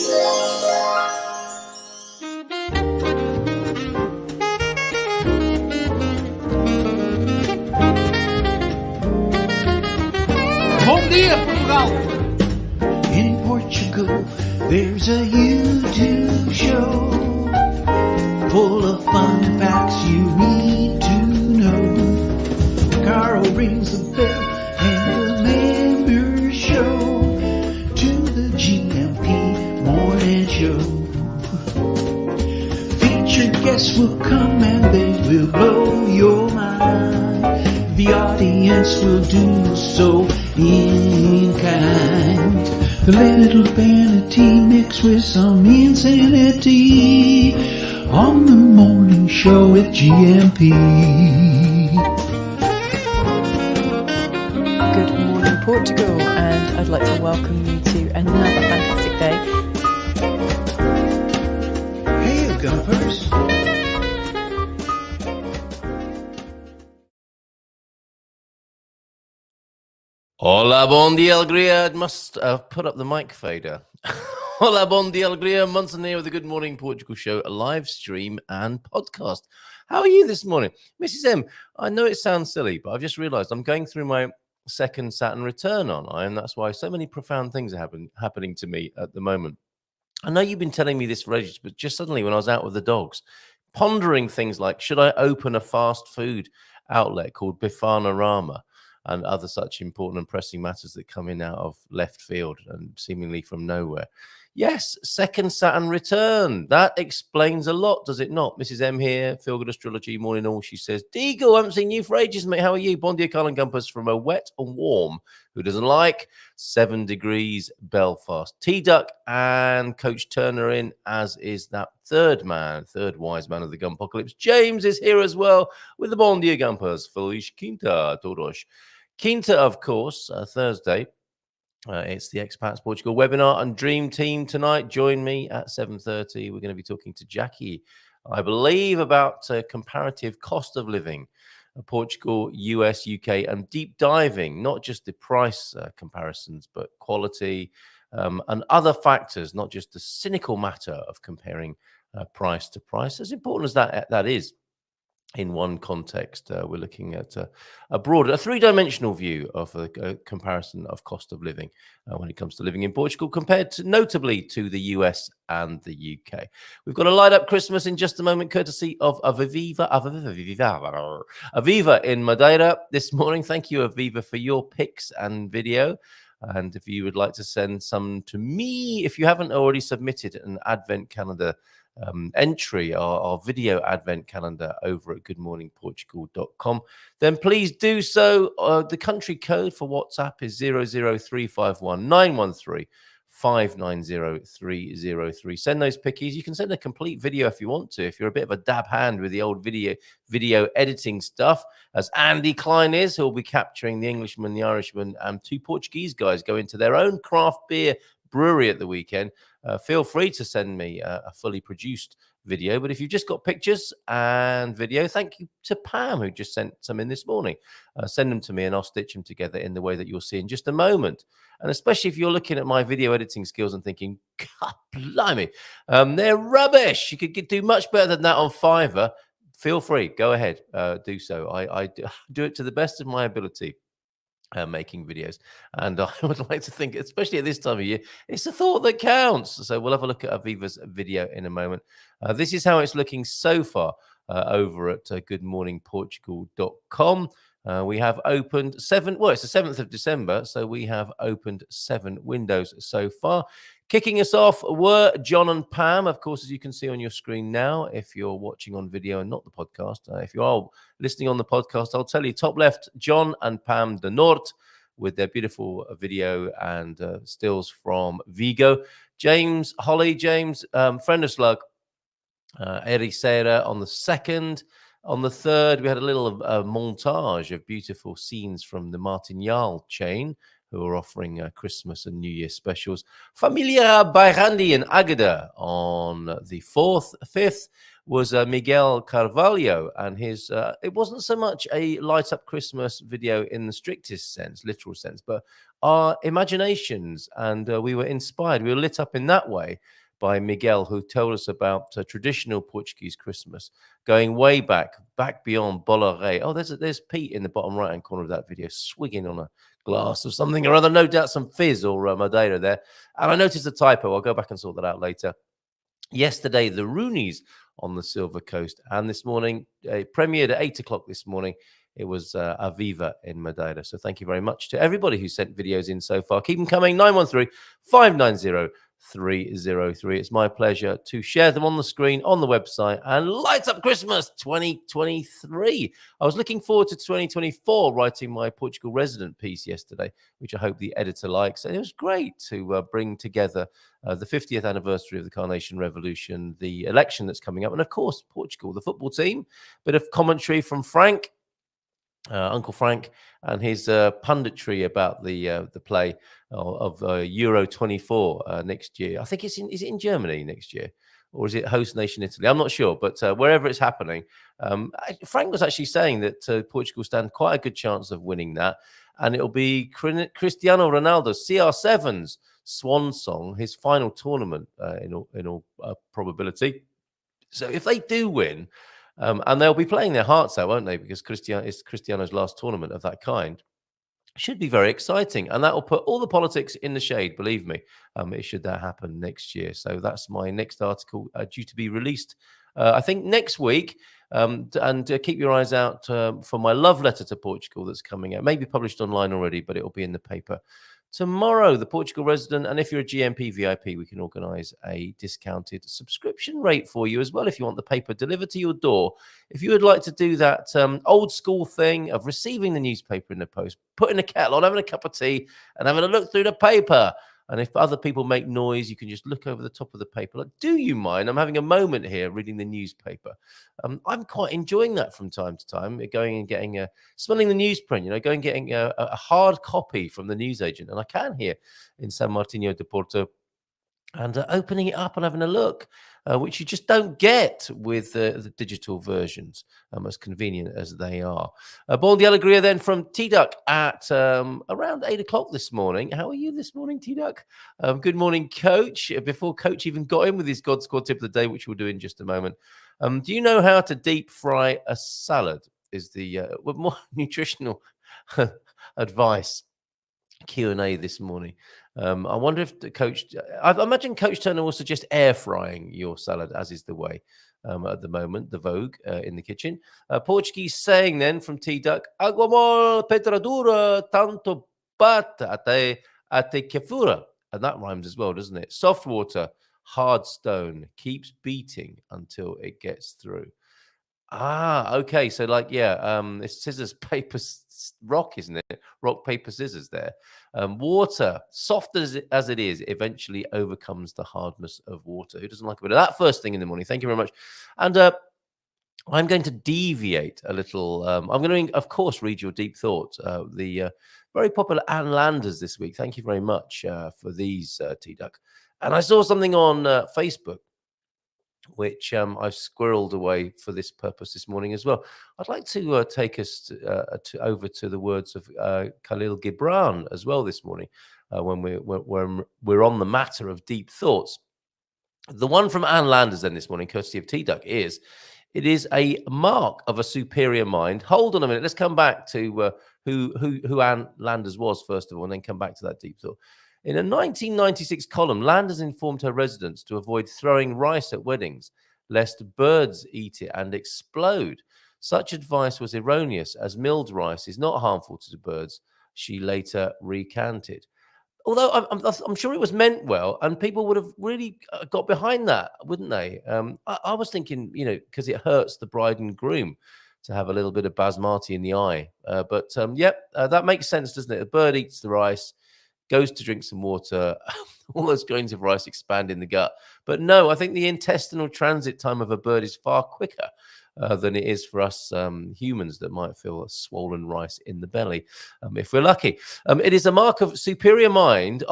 Bom dia, Portugal! In Portugal, there's a YouTube show full of fun facts you need to know. Carl rings the bell and the members show to the GMP morning show. Featured guests will come and they will blow your mind. The audience will do so in kind. The little vanity mixed with some insanity on the morning show with GMP. Good morning, Portugal, and I'd like to welcome you to another fantastic day. Hey, Gumpers. Hola, bon dia, alegria. I must put up the mic fader. Hola, bon dia, alegria. Munson here with the Good Morning Portugal show, a live stream and podcast. How are you this morning? Mrs. M, I know it sounds silly, but I've just realized I'm going through my second Saturn return online, and that's why so many profound things are happening to me at the moment. I know you've been telling me this for ages, but just suddenly when I was out with the dogs, pondering things like, should I open a fast food outlet called Bifana Rama? And other such important and pressing matters that come in out of left field and seemingly from nowhere. Yes, second Saturn return. That explains a lot, does it not? Mrs. M here, Feel Good Astrology, morning all. She says, Deagle, I haven't seen you for ages, mate. How are you? Bon dia, Carl and Gumpers from a wet and warm, who doesn't like, 7 degrees Belfast. T-Duck and Coach Turner in, as is that third wise man of the Gumpocalypse. James is here as well with the Bon dia, Gumpers. Feliz Quinta, todos. Quinta, of course, Thursday. It's the Expats Portugal webinar and Dream Team tonight. Join me at 7:30. We're going to be talking to Jackie, I believe, about comparative cost of living, Portugal, US, UK, and deep diving, not just the price comparisons, but quality and other factors, not just the cynical matter of comparing price to price. As important as that is. In one context, we're looking at a broader, a three-dimensional view of a comparison of cost of living when it comes to living in Portugal, compared to, notably, to the US and the UK. We've got a light-up Christmas in just a moment, courtesy of Aviva in Madeira this morning. Thank you, Aviva, for your pics and video. And if you would like to send some to me, if you haven't already submitted an Advent calendar entry, our video Advent calendar over at goodmorningportugal.com, then please do so. The country code for WhatsApp is 00351 913 590303. Send those pickies. You can send a complete video if you want to, if you're a bit of a dab hand with the old video editing stuff, as Andy Klein is, who will be capturing the Englishman, the Irishman, and 2 Portuguese guys go into their own craft beer brewery at the weekend. Feel free to send me a fully produced video, but if you've just got pictures and video, thank you to Pam, who just sent some in this morning. Send them to me and I'll stitch them together in the way that you'll see in just a moment. And especially if you're looking at my video editing skills and thinking, God blimey, they're rubbish, you could do much better than that on Fiverr, feel free, go ahead, do so. I do it to the best of my ability. Making videos, and I would like to think, especially at this time of year, it's the thought that counts. So we'll have a look at Aviva's video in a moment. This is how it's looking so far over at goodmorningportugal.com. We have opened 7, well, it's the 7th of December, so we have opened 7 windows so far. Kicking us off were John and Pam, of course, as you can see on your screen now, if you're watching on video and not the podcast. If you are listening on the podcast, I'll tell you, top left, John and Pam de Norte with their beautiful video and stills from Vigo. James, Holly, friend of Slug, Ericeira on the 2nd. On the 3rd, we had a little montage of beautiful scenes from the Martinhal chain, who are offering Christmas and New Year specials. Familia Bairandi in Agada on the 4th. 5th was Miguel Carvalho, and his it wasn't so much a light up Christmas video in the strictest sense, literal sense, but our imaginations, and we were inspired. We were lit up in that way by Miguel, who told us about traditional Portuguese Christmas, going way back beyond Boloré. Oh, there's Pete in the bottom right-hand corner of that video, swigging on a glass of something or other, no doubt some fizz or Madeira there. And I noticed a typo. I'll go back and sort that out later. Yesterday, the Roonies on the Silver Coast, and this morning, premiered at 8 o'clock this morning. It was Aviva in Madeira. So thank you very much to everybody who sent videos in so far. Keep them coming, 913-590-303. It's my pleasure to share them on the screen, on the website, and light up Christmas 2023. I was looking forward to 2024, writing my Portugal resident piece yesterday, which I hope the editor likes. And it was great to bring together the 50th anniversary of the Carnation Revolution, the election that's coming up, and of course, Portugal, the football team. Bit of commentary from Frank. Uncle Frank, and his punditry about the play of Euro 24 next year. I think is it in Germany next year, or is it host nation Italy? I'm not sure, but wherever it's happening, Frank was actually saying that Portugal stand quite a good chance of winning that, and it'll be Cristiano Ronaldo, CR7's swan song, his final tournament in all probability. So if they do win, and they'll be playing their hearts out, won't they? Because it's Cristiano's last tournament of that kind. Should be very exciting. And that will put all the politics in the shade, believe me, should that happen next year. So that's my next article due to be released, I think, next week. And keep your eyes out for my love letter to Portugal that's coming out. Maybe published online already, but it will be in the paper tomorrow, the Portugal resident. And if you're a GMP VIP, we can organize a discounted subscription rate for you as well if you want the paper delivered to your door. If you would like to do that old school thing of receiving the newspaper in the post, putting a kettle on, having a cup of tea, and having a look through the paper. And if other people make noise, you can just look over the top of the paper. Like, do you mind? I'm having a moment here reading the newspaper. I'm quite enjoying that from time to time, going and getting smelling the newsprint, going and getting a hard copy from the newsagent. And I can here in San Martino de Porto, and opening it up and having a look, which you just don't get with the digital versions, as convenient as they are. Bon dia Alegria then from T-Duck at around 8 o'clock this morning. How are you this morning, T-Duck? Good morning, Coach. Before Coach even got in with his God Squad tip of the day, which we'll do in just a moment. Do you know how to deep fry a salad? Is the more nutritional advice Q&A this morning. I wonder if the Coach, I imagine Coach Turner will suggest air frying your salad, as is the way at the moment, the vogue in the kitchen. Portuguese saying then from T-Duck, agua mole pedradura tanto bata ate que fura. And that rhymes as well, doesn't it? Soft water, hard stone, keeps beating until it gets through. Okay. So it's scissors, paper, rock, isn't it? Rock, paper, scissors there. Water, soft as it is, eventually overcomes the hardness of water. Who doesn't like a bit of that first thing in the morning? Thank you very much. And I'm going to deviate a little. I'm going to, of course, read your deep thoughts. The very popular Ann Landers this week. Thank you very much for these, T-Duck. And I saw something on Facebook, which I've squirreled away for this purpose this morning as well. I'd like to take us over to the words of Khalil Gibran as well this morning, when we're on the matter of deep thoughts. The one from Ann Landers then this morning, courtesy of T-Duck, is it is a mark of a superior mind. Hold on a minute. Let's come back to who Ann Landers was first of all, and then come back to that deep thought. In a 1996 column, Landers informed her residents to avoid throwing rice at weddings, lest birds eat it and explode. Such advice was erroneous, as milled rice is not harmful to the birds, she later recanted. Although I'm sure it was meant well, and people would have really got behind that, wouldn't they? I was thinking, because it hurts the bride and groom to have a little bit of basmati in the eye. But that makes sense, doesn't it? A bird eats the rice, goes to drink some water, all those grains of rice expand in the gut. But no, I think the intestinal transit time of a bird is far quicker than it is for us humans that might feel a swollen rice in the belly, if we're lucky. It is a mark of a superior mind,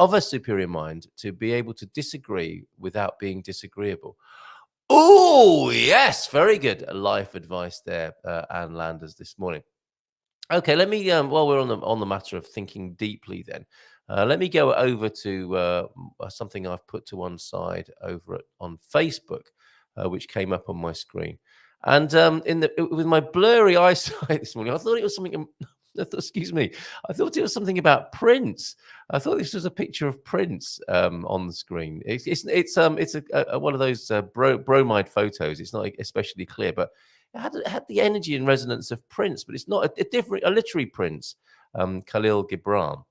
to be able to disagree without being disagreeable. Oh, yes, very good life advice there, Ann Landers this morning. Okay, let me, while we're on the matter of thinking deeply then, Let me go over to something I've put to one side over on Facebook, which came up on my screen. And with my blurry eyesight this morning, I thought it was something. Excuse me. I thought it was something about Prince. I thought this was a picture of Prince on the screen. It's one of those bromide photos. It's not especially clear, but it had the energy and resonance of Prince, but it's not a literary Prince, Khalil Gibran.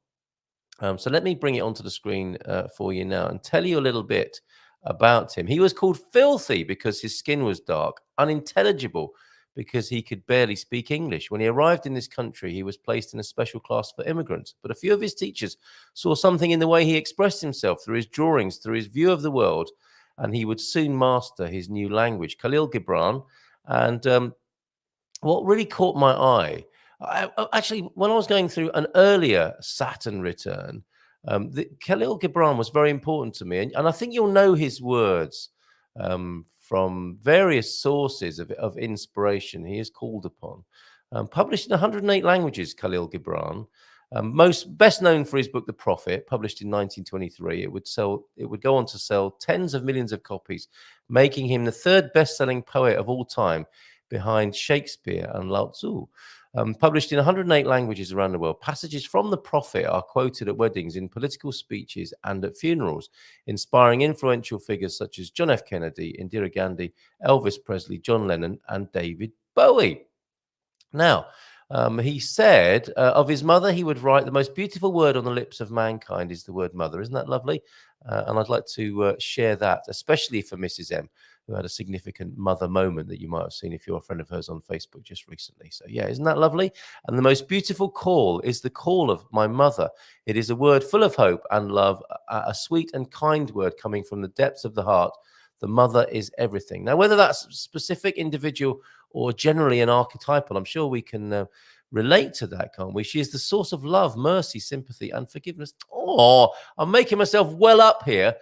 So let me bring it onto the screen for you now and tell you a little bit about him. He was called filthy because his skin was dark, unintelligible because he could barely speak English. When he arrived in this country, he was placed in a special class for immigrants. But a few of his teachers saw something in the way he expressed himself, through his drawings, through his view of the world, and he would soon master his new language, Khalil Gibran. And what really caught my eye, actually, when I was going through an earlier Saturn return, Khalil Gibran was very important to me. And I think you'll know his words from various sources of inspiration he is called upon. Published in 108 languages, Khalil Gibran. Best known for his book, The Prophet, published in 1923. It would go on to sell tens of millions of copies, making him the third best-selling poet of all time, behind Shakespeare and Lao Tzu. Published in 108 languages around the world, passages from the Prophet are quoted at weddings, in political speeches, and at funerals, inspiring influential figures such as John F. Kennedy, Indira Gandhi, Elvis Presley, John Lennon, and David Bowie. Now, he said of his mother, he would write, "The most beautiful word on the lips of mankind is the word mother." Isn't that lovely? And I'd like to share that, especially for Mrs. M, who had a significant mother moment that you might have seen if you're a friend of hers on Facebook just recently. So yeah, isn't that lovely? And the most beautiful call is the call of my mother. It is a word full of hope and love, a sweet and kind word coming from the depths of the heart. The mother is everything. Now, whether that's specific, individual, or generally an archetypal, I'm sure we can relate to that, can't we? She is the source of love, mercy, sympathy, and forgiveness. Oh, I'm making myself well up here.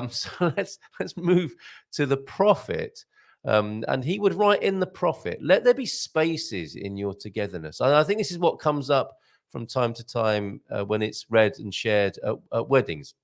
So let's move to the Prophet. And he would write in the Prophet, "Let there be spaces in your togetherness." And I think this is what comes up from time to time when it's read and shared at weddings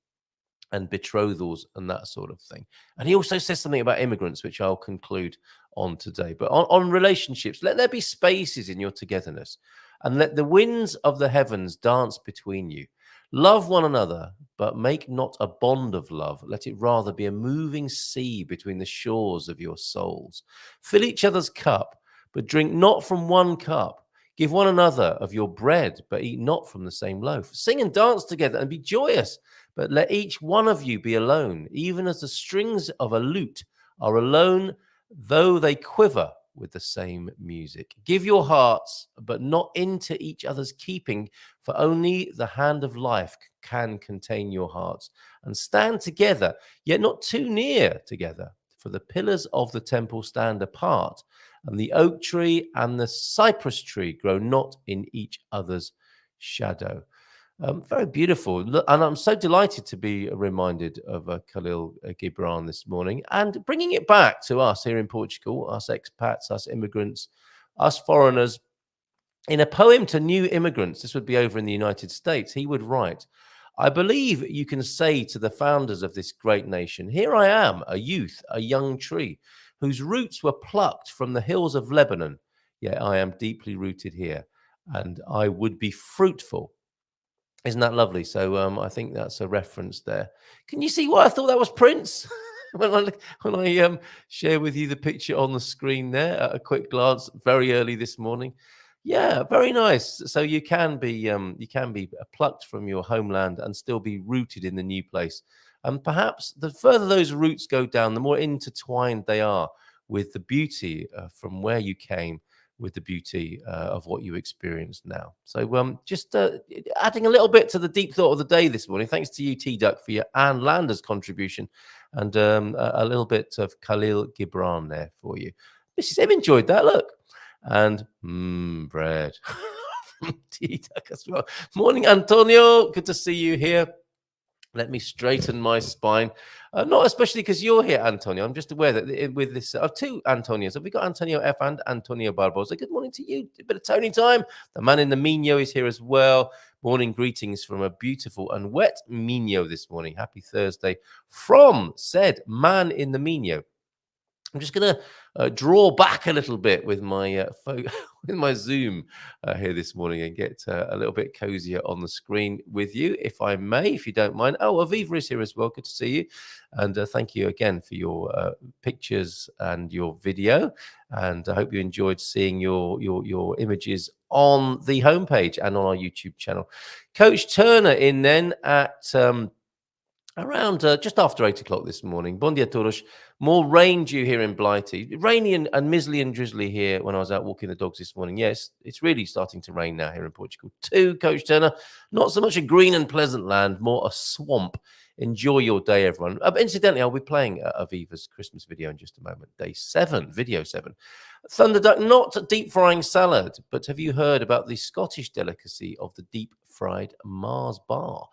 and betrothals and that sort of thing. And he also says something about immigrants, which I'll conclude on today. But on relationships, let there be spaces in your togetherness, and let the winds of the heavens dance between you. Love one another, but make not a bond of love. Let it rather be a moving sea between the shores of your souls. Fill each other's cup, but drink not from one cup. Give one another of your bread, but eat not from the same loaf. Sing and dance together and be joyous, but let each one of you be alone, even as the strings of a lute are alone, though they quiver with the same music. Give your hearts, but not into each other's keeping, for only the hand of life can contain your hearts. And stand together, yet not too near together, for the pillars of the temple stand apart, and the oak tree and the cypress tree grow not in each other's shadow. Very beautiful. And I'm so delighted to be reminded of Khalil Gibran this morning, and bringing it back to us here in Portugal, us expats, us immigrants, us foreigners. In a poem to new immigrants, this would be over in the United States, he would write, "I believe you can say to the founders of this great nation, here I am, a youth, a young tree, whose roots were plucked from the hills of Lebanon, yet I am deeply rooted here, and I would be fruitful." Isn't that lovely? So I think that's a reference there. Can you see why I thought that was Prince? when I share with you the picture on the screen there at a quick glance, very early this morning. Yeah, very nice. So you can be plucked from your homeland and still be rooted in the new place. And perhaps the further those roots go down, the more intertwined they are with the beauty from where you came, with the beauty of what you experience now. So just adding a little bit to the deep thought of the day this morning. Thanks to you, T-Duck, for your Anne Landers contribution, and a little bit of Khalil Gibran there for you. Mrs. M enjoyed that, look. And bread. T-Duck as well. Morning, Antonio. Good to see you here. Let me straighten my spine. Not especially because you're here, Antonio. I'm just aware that with this, two Antonios. Have we got Antonio F and Antonio Barbosa? Good morning to you. A bit of Tony time. The man in the Mino is here as well. Morning greetings from a beautiful and wet Mino this morning. Happy Thursday from said man in the Mino. I'm just going to draw back a little bit with my with my Zoom here this morning and get a little bit cozier on the screen with you, if I may, if you don't mind. Oh, Aviva is here as well. Good to see you. And thank you again for your pictures and your video. And I hope you enjoyed seeing your images on the homepage and on our YouTube channel. Coach Turner in then at... around just after 8 o'clock this morning. Bon dia todos. More rain due here in Blighty. Rainy and mizzly and drizzly here when I was out walking the dogs this morning. Yes, it's really starting to rain now here in Portugal too, Coach Turner. Not so much a green and pleasant land, more a swamp. Enjoy your day, everyone. Incidentally, I'll be playing Aviva's Christmas video in just a moment. Day 7, video 7. Thunderduck, not deep frying salad, but have you heard about the Scottish delicacy of the deep fried Mars bar?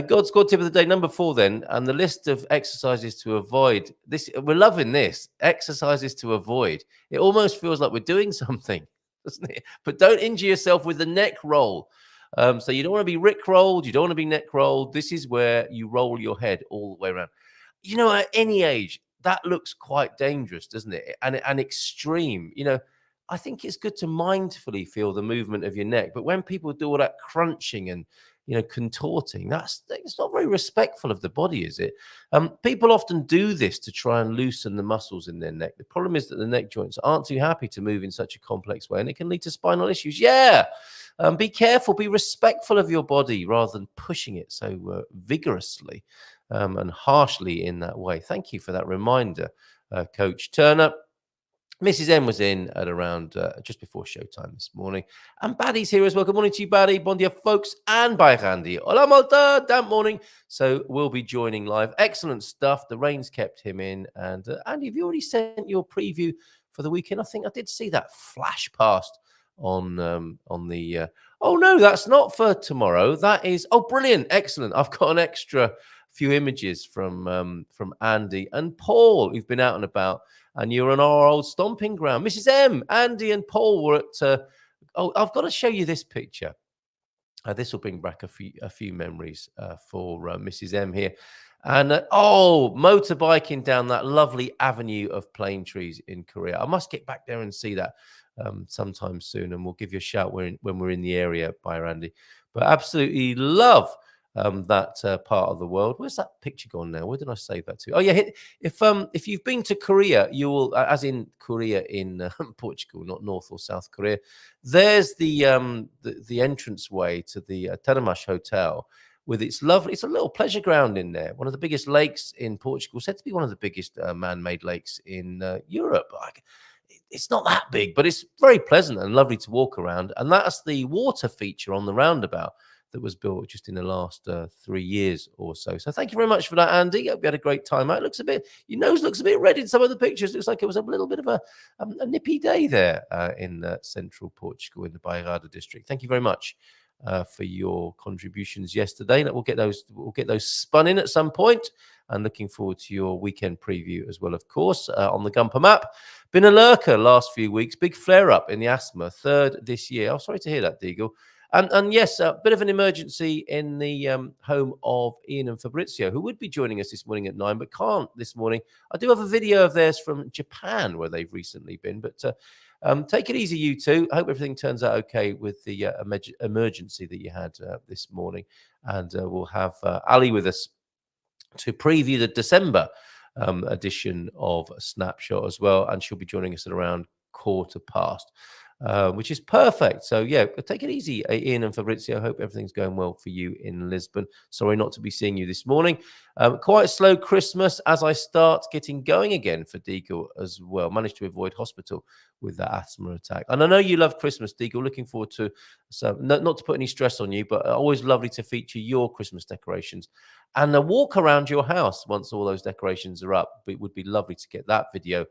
God's God tip of the day, number 4 then, and the list of exercises to avoid. This, we're loving this. Exercises to avoid. It almost feels like we're doing something, doesn't it? But don't injure yourself with the neck roll. So you don't want to be rick-rolled. You don't want to be neck-rolled. This is where you roll your head all the way around. You know, at any age, that looks quite dangerous, doesn't it? And extreme. You know, I think it's good to mindfully feel the movement of your neck. But when people do all that crunching and, you know, contorting, it's not very respectful of the body, is it? People often do this to try and loosen the muscles in their neck. The problem is that the neck joints aren't too happy to move in such a complex way, and it can lead to spinal issues. Yeah. Be careful, be respectful of your body rather than pushing it so vigorously and harshly in that way. Thank you for that reminder, Coach Turner. Mrs. M was in at around just before showtime this morning. And Baddy's here as well. Good morning to you, Baddy. Bon dia, folks. And bye, Randy. Hola, Malta. Damp morning. So we'll be joining live. Excellent stuff. The rain's kept him in. And Andy, have you already sent your preview for the weekend? I think I did see that flash past on the oh no, that's not for tomorrow. That is brilliant, excellent. I've got an extra few images from Andy and Paul who've been out and about, and you're on our old stomping ground. Mrs. M, Andy and Paul were at I've got to show you this picture. This will bring back a few memories for Mrs. M here. And motorbiking down that lovely avenue of plane trees in Korea. I must get back there and see that sometime soon, and we'll give you a shout when we're in the area by Randy. But absolutely love that part of the world. Where's that picture gone now? Where did I save that to? Oh yeah, if you've been to Korea, you will, as in Korea in Portugal, not North or South Korea. There's the entranceway to the Termas Hotel. With its lovely, it's a little pleasure ground in there. One of the biggest lakes in Portugal, said to be one of the biggest man-made lakes in Europe. It's not that big, but it's very pleasant and lovely to walk around. And that's the water feature on the roundabout that was built just in the last 3 years or so. So thank you very much for that, Andy. Hope you had a great time out. Your nose looks a bit red in some of the pictures. Looks like it was a little bit of a nippy day there in central Portugal in the Bairrada district. Thank you very much for your contributions yesterday. We'll get those spun in at some point, and looking forward to your weekend preview as well, of course, on the Gumper map. Been a lurker last few weeks. Big flare up in the asthma, 3rd this year. I'm sorry to hear that, Deagle. And yes, a bit of an emergency in the home of Ian and Fabrizio, who would be joining us this morning at 9, but can't this morning. I do have a video of theirs from Japan where they've recently been, but take it easy, you two. I hope everything turns out okay with the emergency that you had this morning. And we'll have Ali with us to preview the December edition of Snapshot as well. And she'll be joining us at around 15:15. Which is perfect. So, yeah, take it easy, Ian and Fabrizio. I hope everything's going well for you in Lisbon. Sorry not to be seeing you this morning. Quite a slow Christmas as I start getting going again for Deagle as well. Managed to avoid hospital with that asthma attack. And I know you love Christmas, Deagle. Looking forward to, so not to put any stress on you, but always lovely to feature your Christmas decorations and a walk around your house once all those decorations are up. It would be lovely to get that video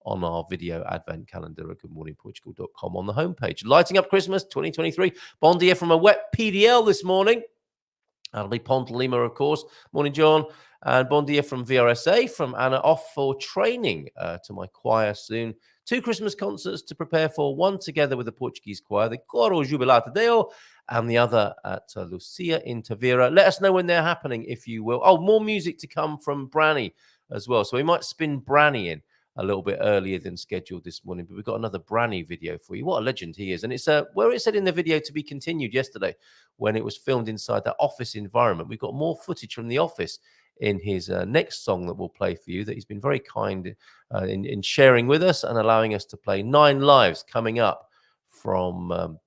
on our video advent calendar at goodmorningportugal.com on the homepage. Lighting up Christmas 2023. Bon dia from a wet PDL this morning. That'll be Pont Lima, of course. Morning, John. And bon dia from VRSA, from Anna, off for training to my choir soon. 2 Christmas concerts to prepare for, one together with the Portuguese choir, the Coro Jubilata Deo, and the other at Lucia in Tavira. Let us know when they're happening, if you will. Oh, more music to come from Branny as well. So we might spin Branny in a little bit earlier than scheduled this morning, but we've got another Branny video for you. What a legend he is. And it's where it said in the video to be continued yesterday when it was filmed inside that office environment. We've got more footage from the office in his next song that we'll play for you, that he's been very kind in sharing with us and allowing us to play 9 lives coming up from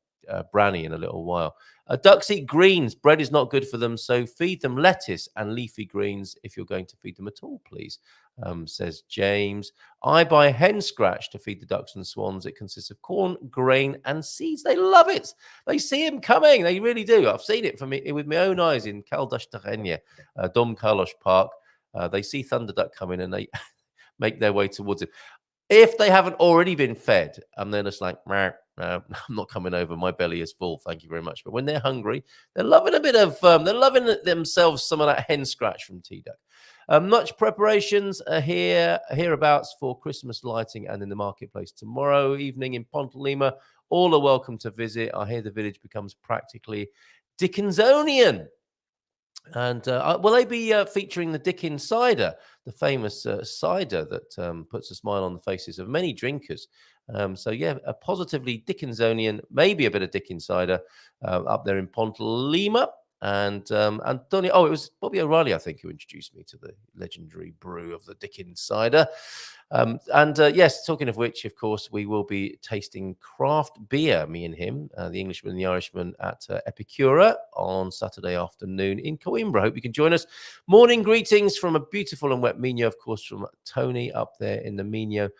Branny in a little while. Ducks eat greens. Bread is not good for them, so feed them lettuce and leafy greens if you're going to feed them at all, please, says James. I buy hen scratch to feed the ducks and swans. It consists of corn, grain, and seeds. They love it. They see him coming. They really do. I've seen it with my own eyes in Caldas Terrenia, Dom Carlos Park. They see Thunder Duck coming and they make their way towards him. If they haven't already been fed, and they're just like, I'm not coming over. My belly is full. Thank you very much. But when they're hungry, they're loving a bit of, they're loving themselves some of that hen scratch from T-Duck. Much preparations are hereabouts for Christmas lighting and in the marketplace tomorrow evening in Pont Lima. All are welcome to visit. I hear the village becomes practically Dickensonian. And will they be featuring the Dickens cider, the famous cider that puts a smile on the faces of many drinkers? So, yeah, a positively Dickensonian, maybe a bit of Dickens cider up there in Pont Lima. And Antonio, it was Bobby O'Reilly, I think, who introduced me to the legendary brew of the Dickens cider. Yes, talking of which, of course, we will be tasting craft beer, me and him, the Englishman and the Irishman, at Epicura on Saturday afternoon in Coimbra. Hope you can join us. Morning greetings from a beautiful and wet Minho, of course, from Tony up there in the Minho.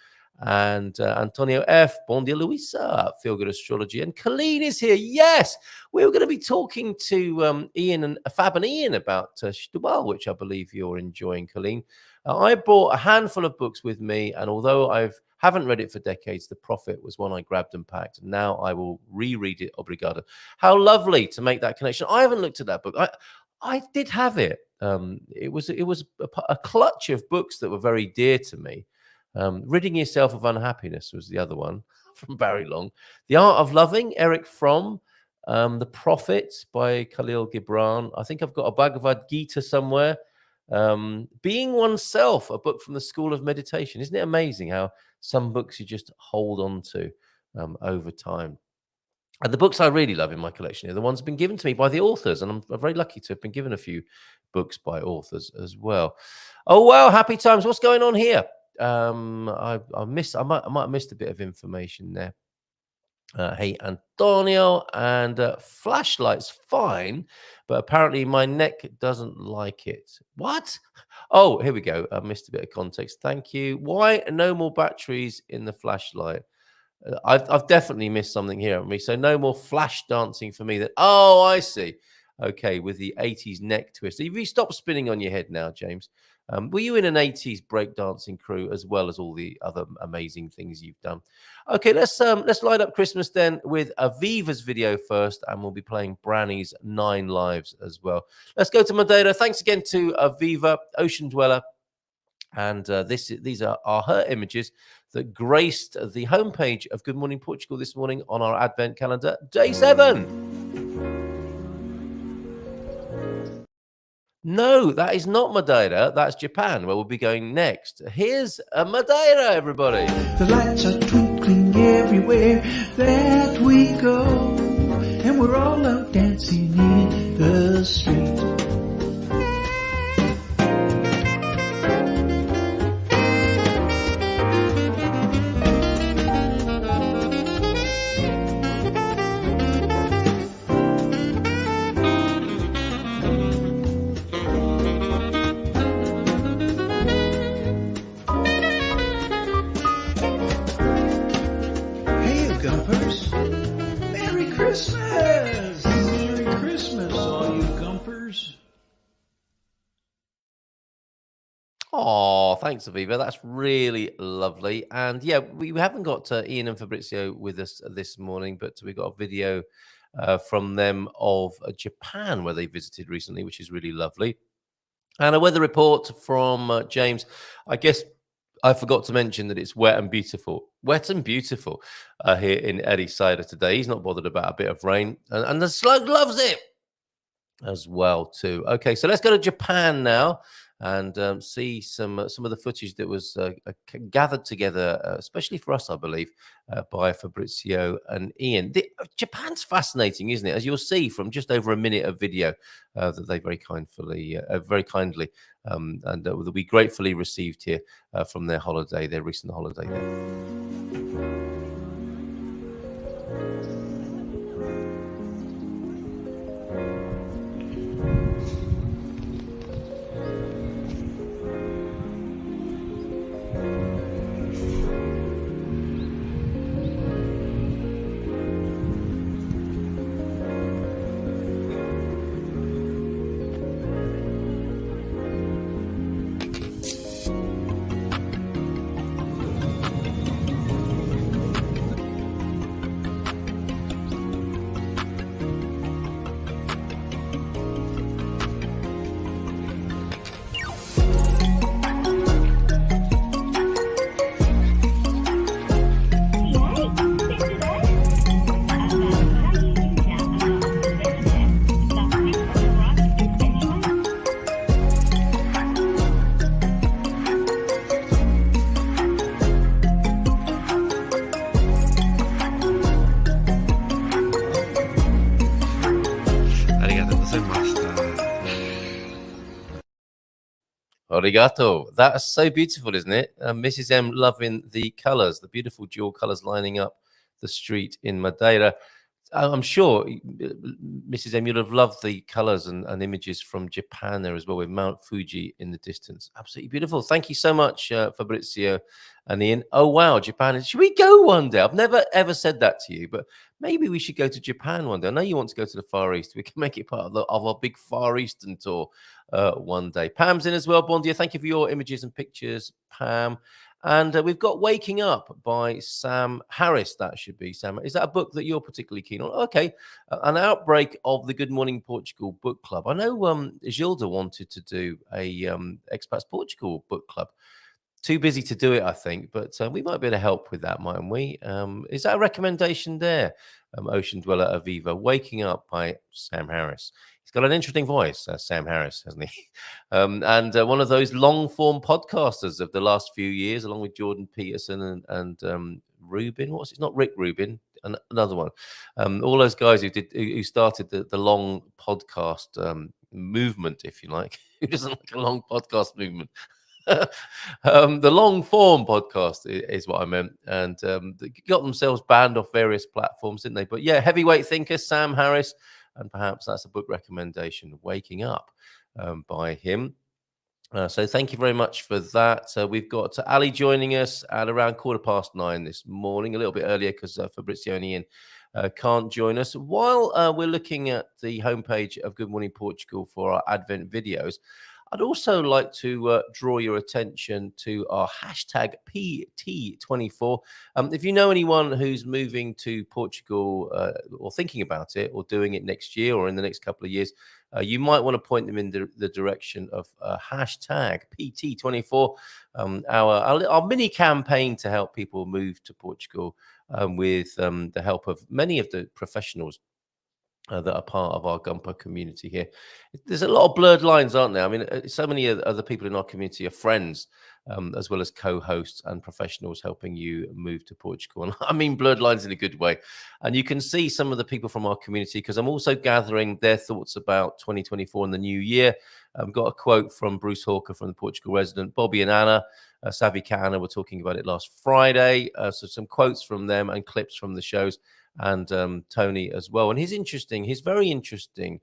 And Antonio F. Bon dia, Luisa. Feel Good Astrology. And Colleen is here. Yes, we were going to be talking to Ian and Fab and Ian about Setúbal, which I believe you're enjoying, Colleen. I brought a handful of books with me, and although I haven't read it for decades, The Prophet was one I grabbed and packed. And now I will reread it. Obrigado. How lovely to make that connection. I haven't looked at that book. I did have it. It was a clutch of books that were very dear to me. Ridding Yourself of Unhappiness was the other one from Barry Long. The Art of Loving, Eric Fromm. The Prophet by Khalil Gibran. I think I've got a Bhagavad Gita somewhere. Being Oneself, a book from the School of Meditation. Isn't it amazing how some books you just hold on to over time? And the books I really love in my collection are the ones that have been given to me by the authors. And I'm very lucky to have been given a few books by authors as well. Oh, wow. Happy times. What's going on here? I might have missed a bit of information there. Hey, Antonio, and flashlight's fine, but apparently my neck doesn't like it. What? Oh, here we go. I missed a bit of context. Thank you. Why no more batteries in the flashlight? I've definitely missed something here, haven't we? So no more flash dancing for me. Oh, I see. Okay, with the 80s neck twist. Have you stopped spinning on your head now, James? Were you in an 80s breakdancing crew as well as all the other amazing things you've done? Okay, let's light up Christmas then with Aviva's video first, and we'll be playing Branny's 9 Lives as well. Let's go to Madeira. Thanks again to Aviva, Ocean Dweller. And these are her images that graced the homepage of Good Morning Portugal this morning on our Advent calendar, day 7. No, that is not Madeira. That's Japan, where we'll be going next. Here's Madeira, everybody. The lights are twinkling everywhere that we go, and we're all out dancing in the street. Oh, thanks, Aviva. That's really lovely. And yeah, we haven't got Ian and Fabrizio with us this morning, but we've got a video from them of Japan, where they visited recently, which is really lovely. And a weather report from James. I guess I forgot to mention that it's wet and beautiful. Wet and beautiful here in Eddie-Cider today. He's not bothered about a bit of rain. And the slug loves it as well, too. Okay, so let's go to Japan now and see some of the footage that was gathered together, especially for us, I believe, by Fabrizio and Ian. Japan's fascinating, isn't it? As you'll see from just over a minute of video that they very kindly and that we gratefully received here from their holiday, their recent holiday there. Arigato. That's so beautiful, isn't it? Mrs. M loving the colors, the beautiful dual colors lining up the street in Madeira. I'm sure, Mrs. M, you'd have loved the colors and images from Japan there as well, with Mount Fuji in the distance. Absolutely beautiful. Thank you so much, Fabrizio and Ian. Oh, wow, Japan. Should we go one day? I've never, ever said that to you, but maybe we should go to Japan one day. I know you want to go to the Far East. We can make it part of our big Far Eastern tour one day. Pam's in as well, Bondia. Thank you for your images and pictures, Pam. And we've got Waking Up by Sam Harris. That should be Sam. Is that a book that you're particularly keen on? Okay. An outbreak of the Good Morning Portugal book club. I know Gilda wanted to do a Expats Portugal book club. Too busy to do it, I think, but we might be able to help with that, mightn't we? Is that a recommendation there? Ocean Dweller Aviva, Waking Up by Sam Harris. He's got an interesting voice, Sam Harris, hasn't he? And one of those long-form podcasters of the last few years, along with Jordan Peterson and Rubin. What's it? Not Rick Rubin, another one. All those guys who started the long podcast movement, if you like. Who doesn't like a long podcast movement? The long form podcast is what I meant, and they got themselves banned off various platforms, didn't they? But yeah, heavyweight thinker Sam Harris, and perhaps that's a book recommendation, Waking Up, by him. So thank you very much for that. We've got Ali joining us at around 9:15 this morning, a little bit earlier because Fabrizio and Ian can't join us. While we're looking at the homepage of Good Morning Portugal for our Advent videos, I'd also like to draw your attention to our hashtag PT24. If you know anyone who's moving to Portugal or thinking about it or doing it next year or in the next couple of years, you might want to point them in the direction of hashtag PT24, our mini campaign to help people move to Portugal with the help of many of the professionals that are part of our Gumper community here. There's a lot of blurred lines, aren't there? I mean, so many other people in our community are friends, as well as co-hosts and professionals helping you move to Portugal. And I mean blurred lines in a good way. And you can see some of the people from our community because I'm also gathering their thoughts about 2024 and the new year. I've got a quote from Bruce Hawker from the Portugal resident, Bobby and Anna. Savvy Anna were talking about it last Friday. So some quotes from them and clips from the shows. And Tony as well. And his very interesting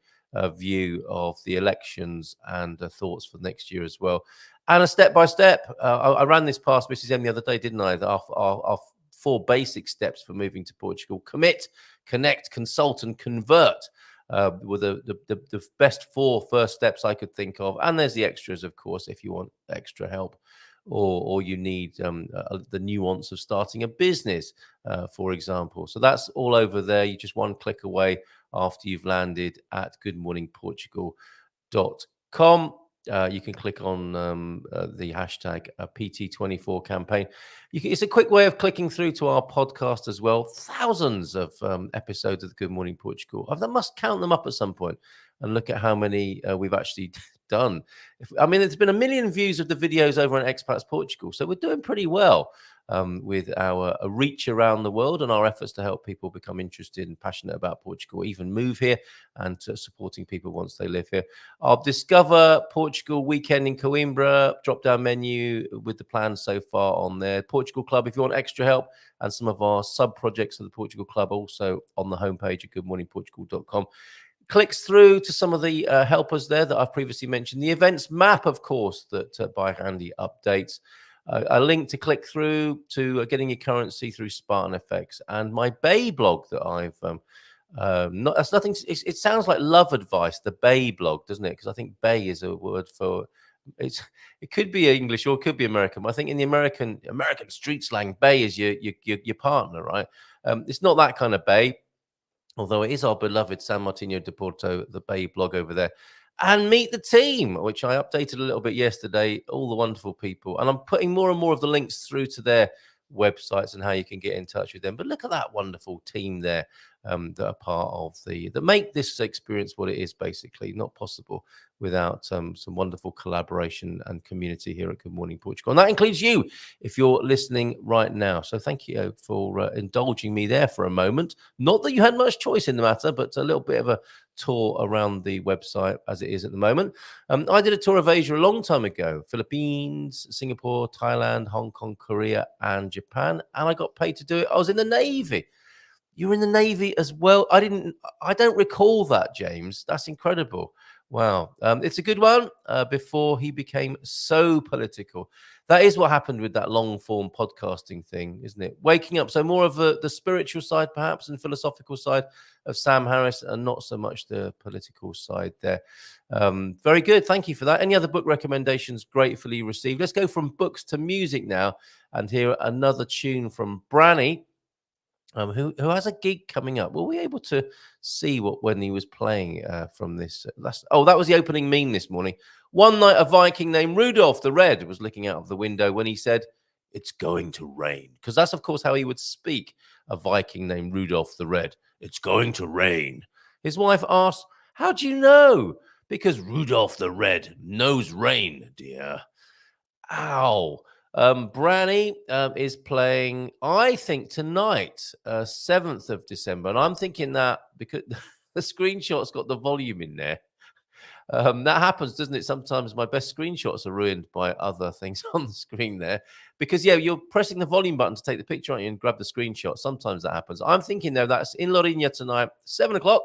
view of the elections and thoughts for next year as well. And a step-by-step, I ran this past Mrs. M the other day, didn't I? Our 4 basic steps for moving to Portugal: commit, connect, consult, and convert were the best 4 first steps I could think of. And there's the extras, of course, if you want extra help or you need the nuance of starting a business, for example. So that's all over there. You just one click away after you've landed at goodmorningportugal.com. You can click on the hashtag PT24 campaign. It's a quick way of clicking through to our podcast as well. Thousands of episodes of the Good Morning Portugal. I must count them up at some point and look at how many we've actually done. There's been 1 million views of the videos over on Expats Portugal, so we're doing pretty well with our reach around the world and our efforts to help people become interested and passionate about Portugal, even move here, and supporting people once they live here. Our Discover Portugal weekend in Coimbra drop-down menu with the plans so far on there. Portugal Club, if you want extra help, and some of our sub-projects of the Portugal Club also on the homepage at goodmorningportugal.com. Clicks through to some of the helpers there that I've previously mentioned. The events map, of course, that by Andy updates. A link to click through to getting your currency through Spartan FX, and my Bay blog that I've that's nothing. It sounds like love advice, the Bay blog, doesn't it? Because I think Bay is a word for it could be English or it could be American. But I think in the American street slang, Bay is your partner, right? It's not that kind of Bay, although it is our beloved San Martino de Porto, the Bay blog over there. And meet the team, which I updated a little bit yesterday, all the wonderful people. And I'm putting more and more of the links through to their websites and how you can get in touch with them. But look at that wonderful team there that are part of that make this experience what it is, basically. Not possible without some wonderful collaboration and community here at Good Morning Portugal. And that includes you, if you're listening right now. So thank you for indulging me there for a moment. Not that you had much choice in the matter, but a little bit of a tour around the website as it is at the moment. I did a tour of Asia a long time ago: Philippines, Singapore, Thailand, Hong Kong, Korea, and Japan. And I got paid to do it. I was in the Navy. You were in the Navy as well? I don't recall that, James. That's incredible. Wow. It's a good one. Before he became so political. That is what happened with that long form podcasting thing, isn't it? Waking up. So more of the spiritual side, perhaps, and philosophical side of Sam Harris, and not so much the political side there. Very good. Thank you for that. Any other book recommendations? Gratefully received. Let's go from books to music now and hear another tune from Branny. Who has a gig coming up. Were we able to see when he was playing from this? That was the opening meme this morning. One night, a Viking named Rudolph the Red was looking out of the window when he said, "It's going to rain." Because that's, of course, how he would speak, a Viking named Rudolph the Red. "It's going to rain." His wife asked, "How do you know?" "Because Rudolph the Red knows rain, dear." Ow. Branny is playing, I think, tonight, 7th of December. And I'm thinking that because the screenshot's got the volume in there. That happens, doesn't it? Sometimes my best screenshots are ruined by other things on the screen there. Because, you're pressing the volume button to take the picture, aren't you, and grab the screenshot. Sometimes that happens. I'm thinking, though, that's in Lourinhã tonight, 7 o'clock.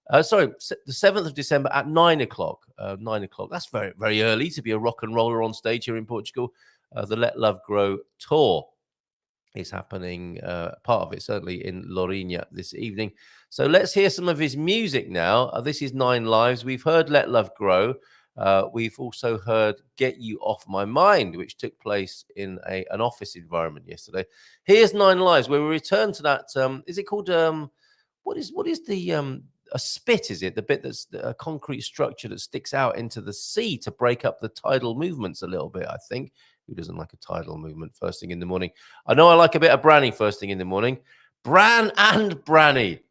The 7th of December at 9 o'clock. 9 o'clock. That's very, very early to be a rock and roller on stage here in Portugal. The Let Love Grow tour is happening, part of it certainly, in Lourinhã this evening. So let's hear some of his music now. This is 9 Lives. We've heard Let Love Grow. We've also heard Get You Off My Mind, which took place in an office environment yesterday. Here's 9 Lives, where we return to that. Is it called, what is the... a spit, is it? The bit that's a concrete structure that sticks out into the sea to break up the tidal movements a little bit, I think. Who doesn't like a tidal movement first thing in the morning? I know I like a bit of Branny first thing in the morning. Bran and Branny.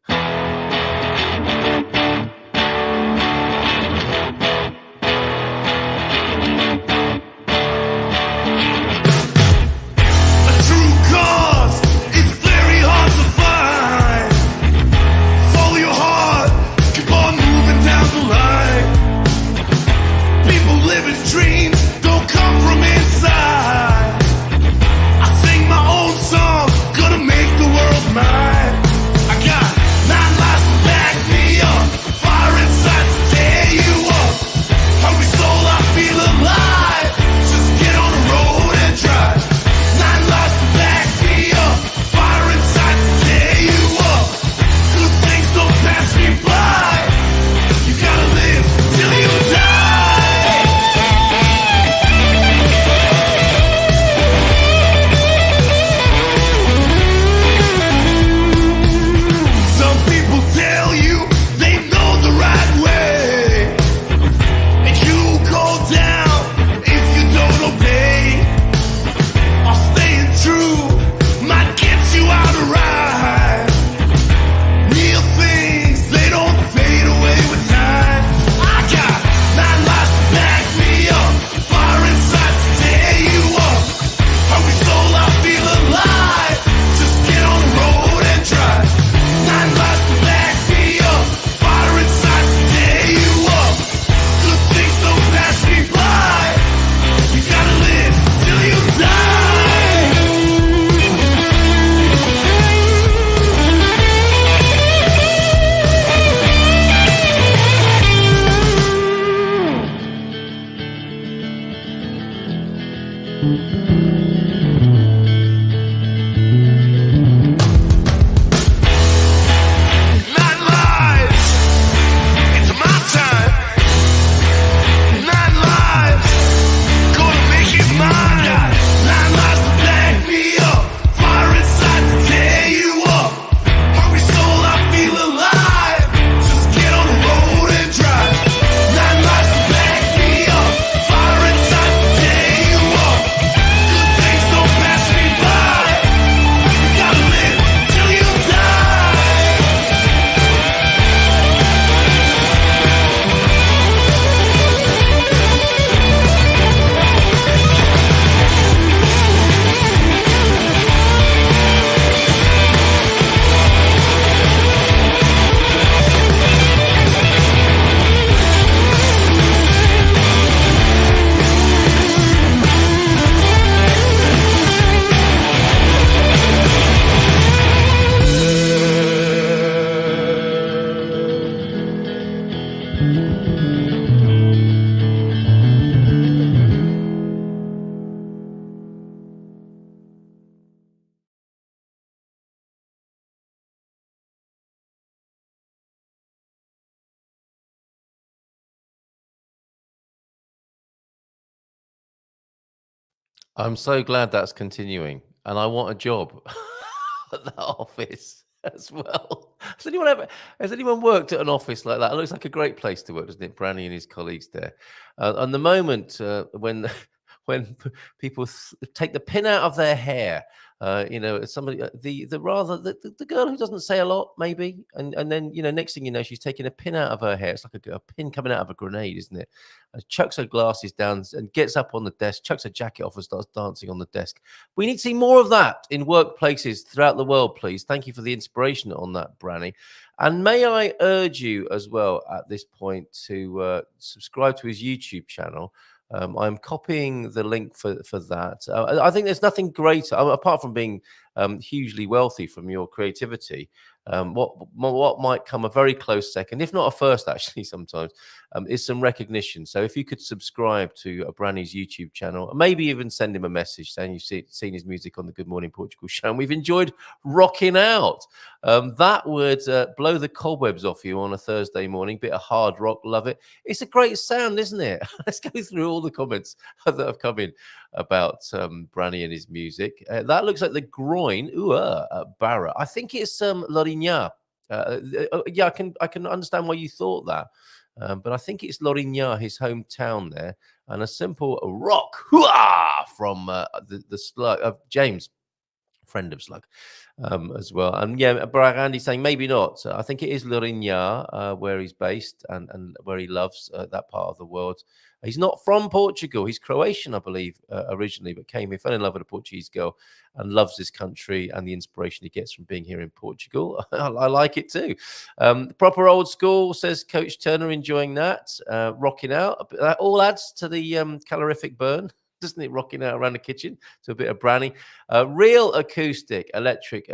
Mine. I got 9 lives. I'm so glad that's continuing, and I want a job at that office as well. Has anyone worked at an office like that? It looks like a great place to work, doesn't it? Branny and his colleagues there. And the moment when when people take the pin out of their hair, somebody the girl who doesn't say a lot, maybe, and then next thing you know, she's taking a pin out of her hair. It's like a pin coming out of a grenade, isn't it? And chucks her glasses down and gets up on the desk, chucks her jacket off and starts dancing on the desk. We need to see more of that in workplaces throughout the world, please. Thank you for the inspiration on that, Branny. And may I urge you as well at this point to subscribe to his YouTube channel. I'm copying the link for that. I think there's nothing greater, apart from being hugely wealthy from your creativity. What might come a very close second, if not a first, actually, sometimes, is some recognition. So if you could subscribe to Branny's YouTube channel, and maybe even send him a message saying you've seen his music on the Good Morning Portugal show, and we've enjoyed rocking out. That would blow the cobwebs off you on a Thursday morning. Bit of hard rock, love it. It's a great sound, isn't it? Let's go through all the comments that have come in about Branny and his music. That looks like the groin. Barra. I think it's Lorigna. Yeah, I can understand why you thought that. But I think it's Lorigna, his hometown there, and a simple rock from the Slug of James, friend of Slug, as well. And yeah, Andy saying maybe not. I think it is Lorigna where he's based and where he loves that part of the world. He's not from Portugal. He's Croatian, I believe, originally, but came here, fell in love with a Portuguese girl, and loves this country and the inspiration he gets from being here in Portugal. I like it too. Proper old school, says Coach Turner, enjoying that, rocking out. That all adds to the calorific burn, doesn't it? Rocking out around the kitchen to a bit of Branny. Real acoustic, electric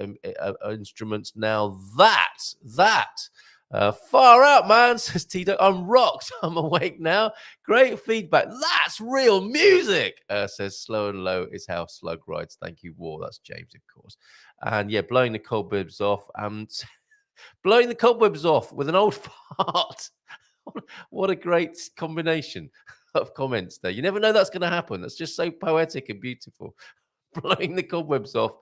instruments. Now that. Far out, man, says Tito. I'm rocked. I'm awake now. Great feedback. That's real music, says Slow and Low is how Slug rides. Thank you, War. That's James, of course. And yeah, blowing the cobwebs off. Blowing the cobwebs off with an old fart. What a great combination of comments there. You never know that's going to happen. That's just so poetic and beautiful. Blowing the cobwebs off.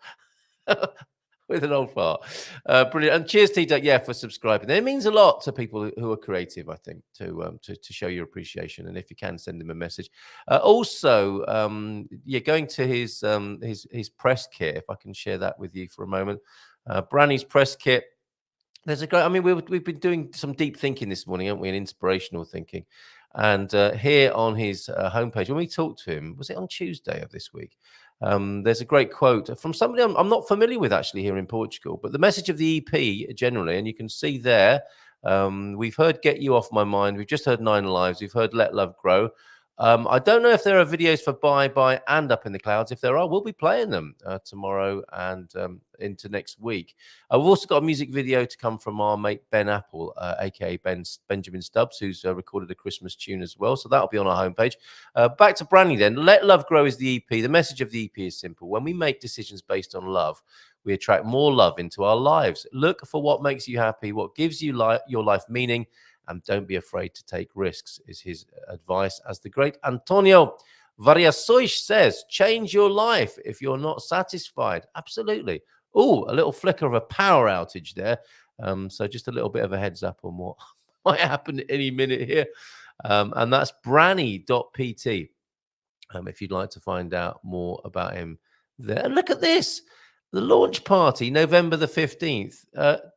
With an old fart. Brilliant. And cheers, T-Duck, for subscribing. It means a lot to people who are creative, I think, to show your appreciation. And if you can, send him a message. Also, going to his press kit, if I can share that with you for a moment. Branny's press kit. There's a great, we've been doing some deep thinking this morning, haven't we? And inspirational thinking. And here on his homepage, when we talked to him, was it on Tuesday of this week? There's a great quote from somebody I'm not familiar with actually here in Portugal, but the message of the EP generally, and you can see there, we've heard Get You Off My Mind, we've just heard 9 Lives, we've heard Let Love Grow. I don't know if there are videos for Bye and Up in the Clouds. If there are, we'll be playing them tomorrow and into next week. We've also got a music video to come from our mate Ben Apple, aka Benjamin Stubbs, who's recorded a Christmas tune as well. So that'll be on our homepage. Back to Brandy then. Let Love Grow is the EP. The message of the EP is simple. When we make decisions based on love, we attract more love into our lives. Look for what makes you happy, what gives you your life meaning, and don't be afraid to take risks, is his advice. As the great Antonio Variações says, change your life if you're not satisfied. Absolutely. Oh, a little flicker of a power outage there. So just a little bit of a heads up on what might happen any minute here. And that's branny.pt if you'd like to find out more about him there. And look at this. The launch party, November the 15th.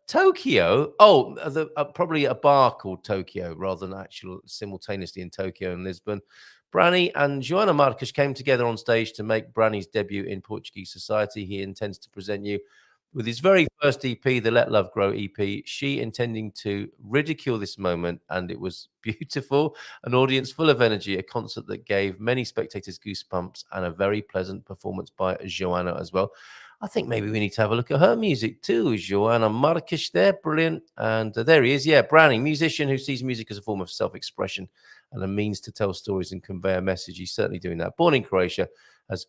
Tokyo. Oh, probably a bar called Tokyo rather than actual simultaneously in Tokyo and Lisbon. Branny and Joana Marques came together on stage to make Branny's debut in Portuguese society. He intends to present you with his very first EP, the Let Love Grow EP. She intending to ridicule this moment, and it was beautiful. An audience full of energy, a concert that gave many spectators goosebumps, and a very pleasant performance by Joana as well. I think maybe we need to have a look at her music too. Joana Marques there, brilliant. And there he is. Yeah, Branny, musician who sees music as a form of self-expression and a means to tell stories and convey a message. He's certainly doing that. Born in Croatia, has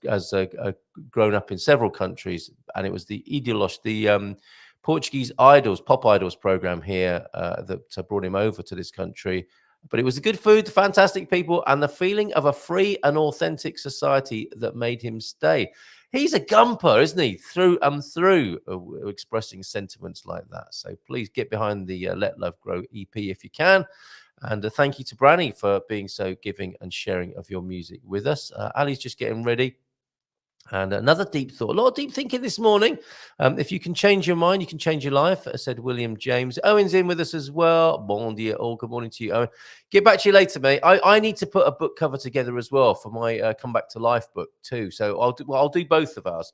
grown up in several countries, and it was the Idolos, the Portuguese idols, pop idols program here that brought him over to this country. But it was the good food, the fantastic people, and the feeling of a free and authentic society that made him stay. He's a gumper, isn't he? Through and through, expressing sentiments like that. So please get behind the Let Love Grow EP if you can. And thank you to Branny for being so giving and sharing of your music with us. Ali's just getting ready. And another deep thought, a lot of deep thinking this morning. If you can change your mind, you can change your life, said William James. Owen's in with us as well. Bon dia, all. Good morning to you, Owen. Get back to you later, mate. I need to put a book cover together as well for my Come Back to Life book too. So I'll do both of ours.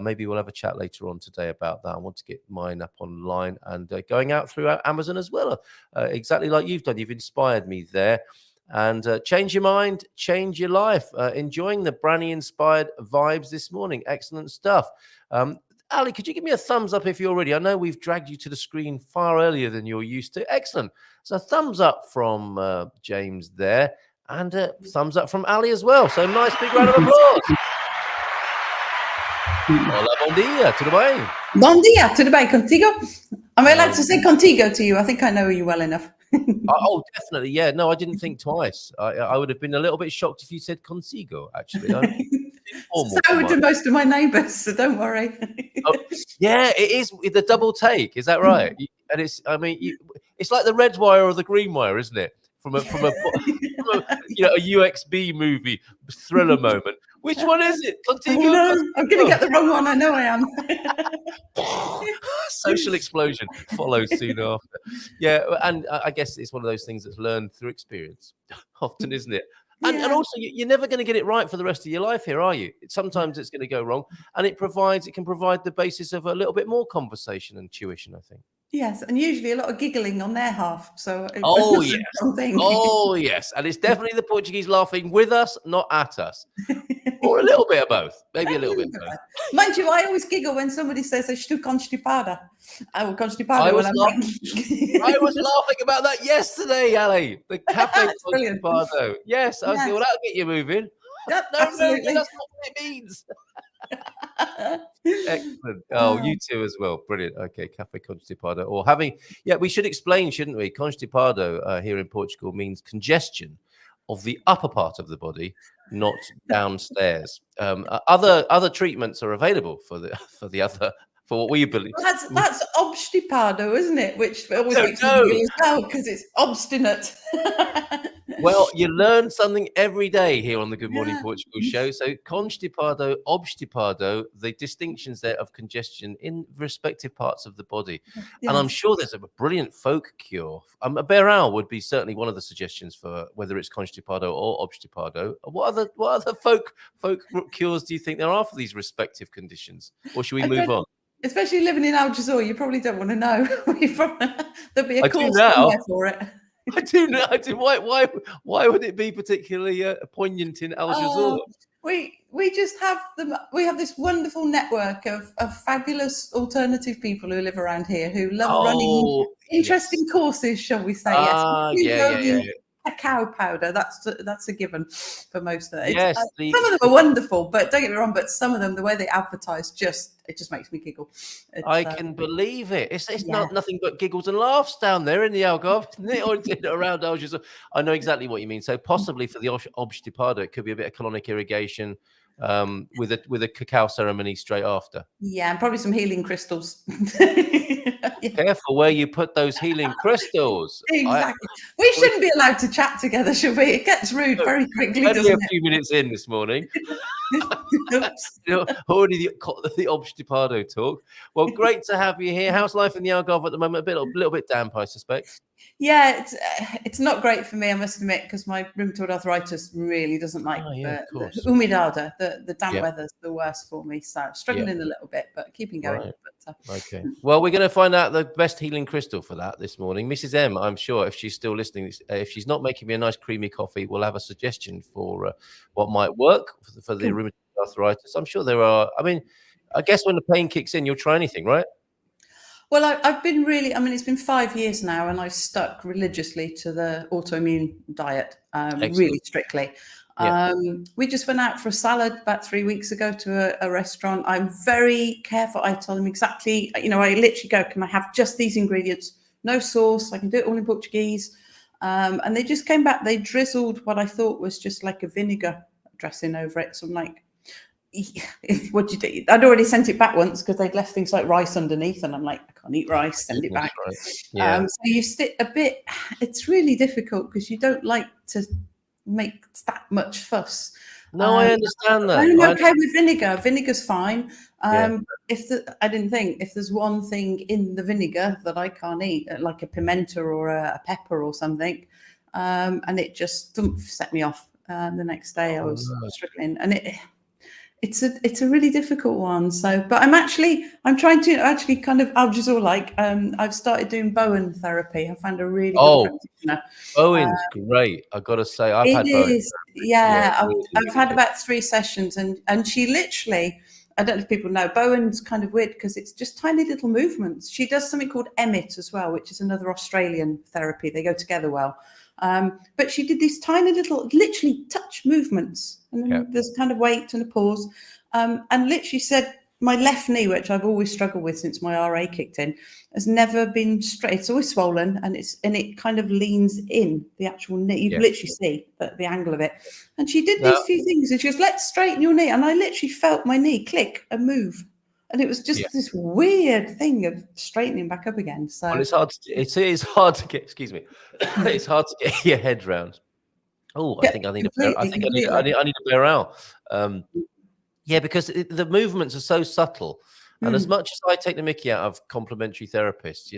Maybe we'll have a chat later on today about that. I want to get mine up online and going out through Amazon as well. Exactly like you've done. You've inspired me there. And change your mind, change your life. Enjoying the Branny-inspired vibes this morning. Excellent stuff. Ali, could you give me a thumbs up if you're ready? I know we've dragged you to the screen far earlier than you're used to. Excellent. So thumbs up from James there. And thumbs up from Ali as well. So nice big round of applause. Hola, bom dia, tudo bem? Bom dia, tudo bem contigo? Am I allowed to say contigo to you? I think I know you well enough. Oh, definitely. Yeah. No, I didn't think twice. I would have been a little bit shocked if you said consigo, actually. So do most of my neighbours, so don't worry. Oh, yeah, it is the double take. Is that right? And it's like the red wire or the green wire, isn't it? From a UXB movie thriller moment. Which one is it? Contigo? Oh, no, I'm going to get the wrong one. I know I am. Social explosion follows soon after. Yeah, and I guess it's one of those things that's learned through experience, often, isn't it? And, Yeah. and also, you're never going to get it right for the rest of your life here, are you? Sometimes it's going to go wrong, and it can provide the basis of a little bit more conversation and tuition, I think. Yes, and usually a lot of giggling on their half. So oh yes, and it's definitely the Portuguese laughing with us, not at us, or a little bit of both, maybe a little bit of both. Mind you, I always giggle when somebody says "estou constipada." Constipada. I was laughing about that yesterday, Ali. The cafe constipado. Yes, I was thinking, well, that'll get you moving. Yep, no, that's not what it means. Excellent. Oh, you too as well. Brilliant. Okay, cafe constipado, or we should explain, shouldn't we? Constipado here in Portugal means congestion of the upper part of the body, not downstairs. Other treatments are available for what we believe. That's obstipado, isn't it? Which always makes me really sad because it's obstinate. Well, you learn something every day here on the Good Morning Portugal show. So constipado, obstipado, the distinctions there of congestion in respective parts of the body. Yes. And I'm sure there's a brilliant folk cure. A Beral would be certainly one of the suggestions for whether it's constipado or obstipado. What other folk cures do you think there are for these respective conditions? Or should we move on? Especially living in Algarve, you probably don't want to know. There'll be a course somewhere for it. I do. Why would it be particularly poignant in Algarve? We just have them. We have this wonderful network of fabulous alternative people who live around here who love running interesting courses, shall we say? Yes, Yeah. Cacao powder. That's a given for most of it. Yes, some of them are wonderful, but don't get me wrong. But some of them, the way they advertise, it just makes me giggle. I can believe it. It's not nothing but giggles and laughs down there in the Algarve, isn't it? Or around Algiers. I know exactly what you mean. So possibly for the Obstipado, it could be a bit of colonic irrigation with a cacao ceremony straight after. Yeah, and probably some healing crystals. Careful where you put those healing crystals. Exactly. We shouldn't be allowed to chat together, should we? It gets rude very quickly, doesn't it? A few minutes in this morning. Already the Obstipado talk. Well, great to have you here. How's life in the Algarve at the moment? A little bit damp, I suspect. Yeah, it's not great for me, I must admit, because my rheumatoid arthritis really doesn't like the umidada. The damp weather's the worst for me. So struggling a little bit, but keeping going. Right. But, okay. Well, we're going to find out the best healing crystal for that this morning. Mrs. M, I'm sure if she's still listening, if she's not making me a nice creamy coffee, we'll have a suggestion for what might work for the rheumatoid arthritis. I'm sure there are. I mean, I guess when the pain kicks in, you'll try anything, right? Well, I've been it's been 5 years now, and I've stuck religiously to the autoimmune diet, really strictly. We just went out for a salad about 3 weeks ago to a restaurant. I'm very careful. I tell them exactly, I literally go, can I have just these ingredients? No sauce. I can do it all in Portuguese. And they just came back. They drizzled what I thought was just like a vinegar dressing over it. So I'm like, what do you do? I'd already sent it back once because they'd left things like rice underneath, and I'm like, I can't eat rice, send it back. So you stick a bit. It's really difficult because you don't like to make that much fuss. No, I understand that. I'm okay with vinegar. Vinegar's fine. I didn't think if there's one thing in the vinegar that I can't eat, like a pimento or a pepper or something, and it just set me off. The next day I was struggling, and it's a really difficult one. So, but I'm trying to actually kind of I've started doing Bowen therapy. I found a really good practitioner. Bowen's great. I've got to say, I've had Bowen. I've had about 3 sessions, and she literally, I don't know if people know, Bowen's kind of weird because it's just tiny little movements. She does something called Emmett as well, which is another Australian therapy. They go together well. But she did these tiny little, literally touch movements, and then there's kind of wait and a pause. And literally said, my left knee, which I've always struggled with since my RA kicked in, has never been straight. It's always swollen, and it kind of leans in the actual knee. You can literally see the angle of it. And she did these few things, and she goes, let's straighten your knee. And I literally felt my knee click and move. And it was just this weird thing of straightening back up again. So well, it is hard to get. Excuse me, it's hard to get your head round. Oh, I think I need a bare out. Because the movements are so subtle, and as much as I take the mickey out of complementary therapists,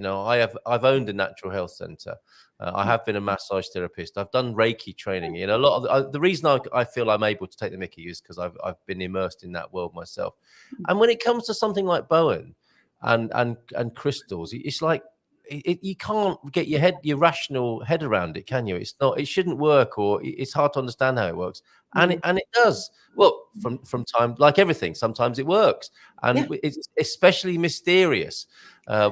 I've owned a natural health centre. I have been a massage therapist. I've done Reiki training. A lot of the reason I feel I'm able to take the mickey is because I've been immersed in that world myself. And when it comes to something like Bowen and crystals, it's like you can't get your rational head around it, can you? It shouldn't work, or it's hard to understand how it works. And it does. Well, from time, like everything, sometimes it works, and it's especially mysterious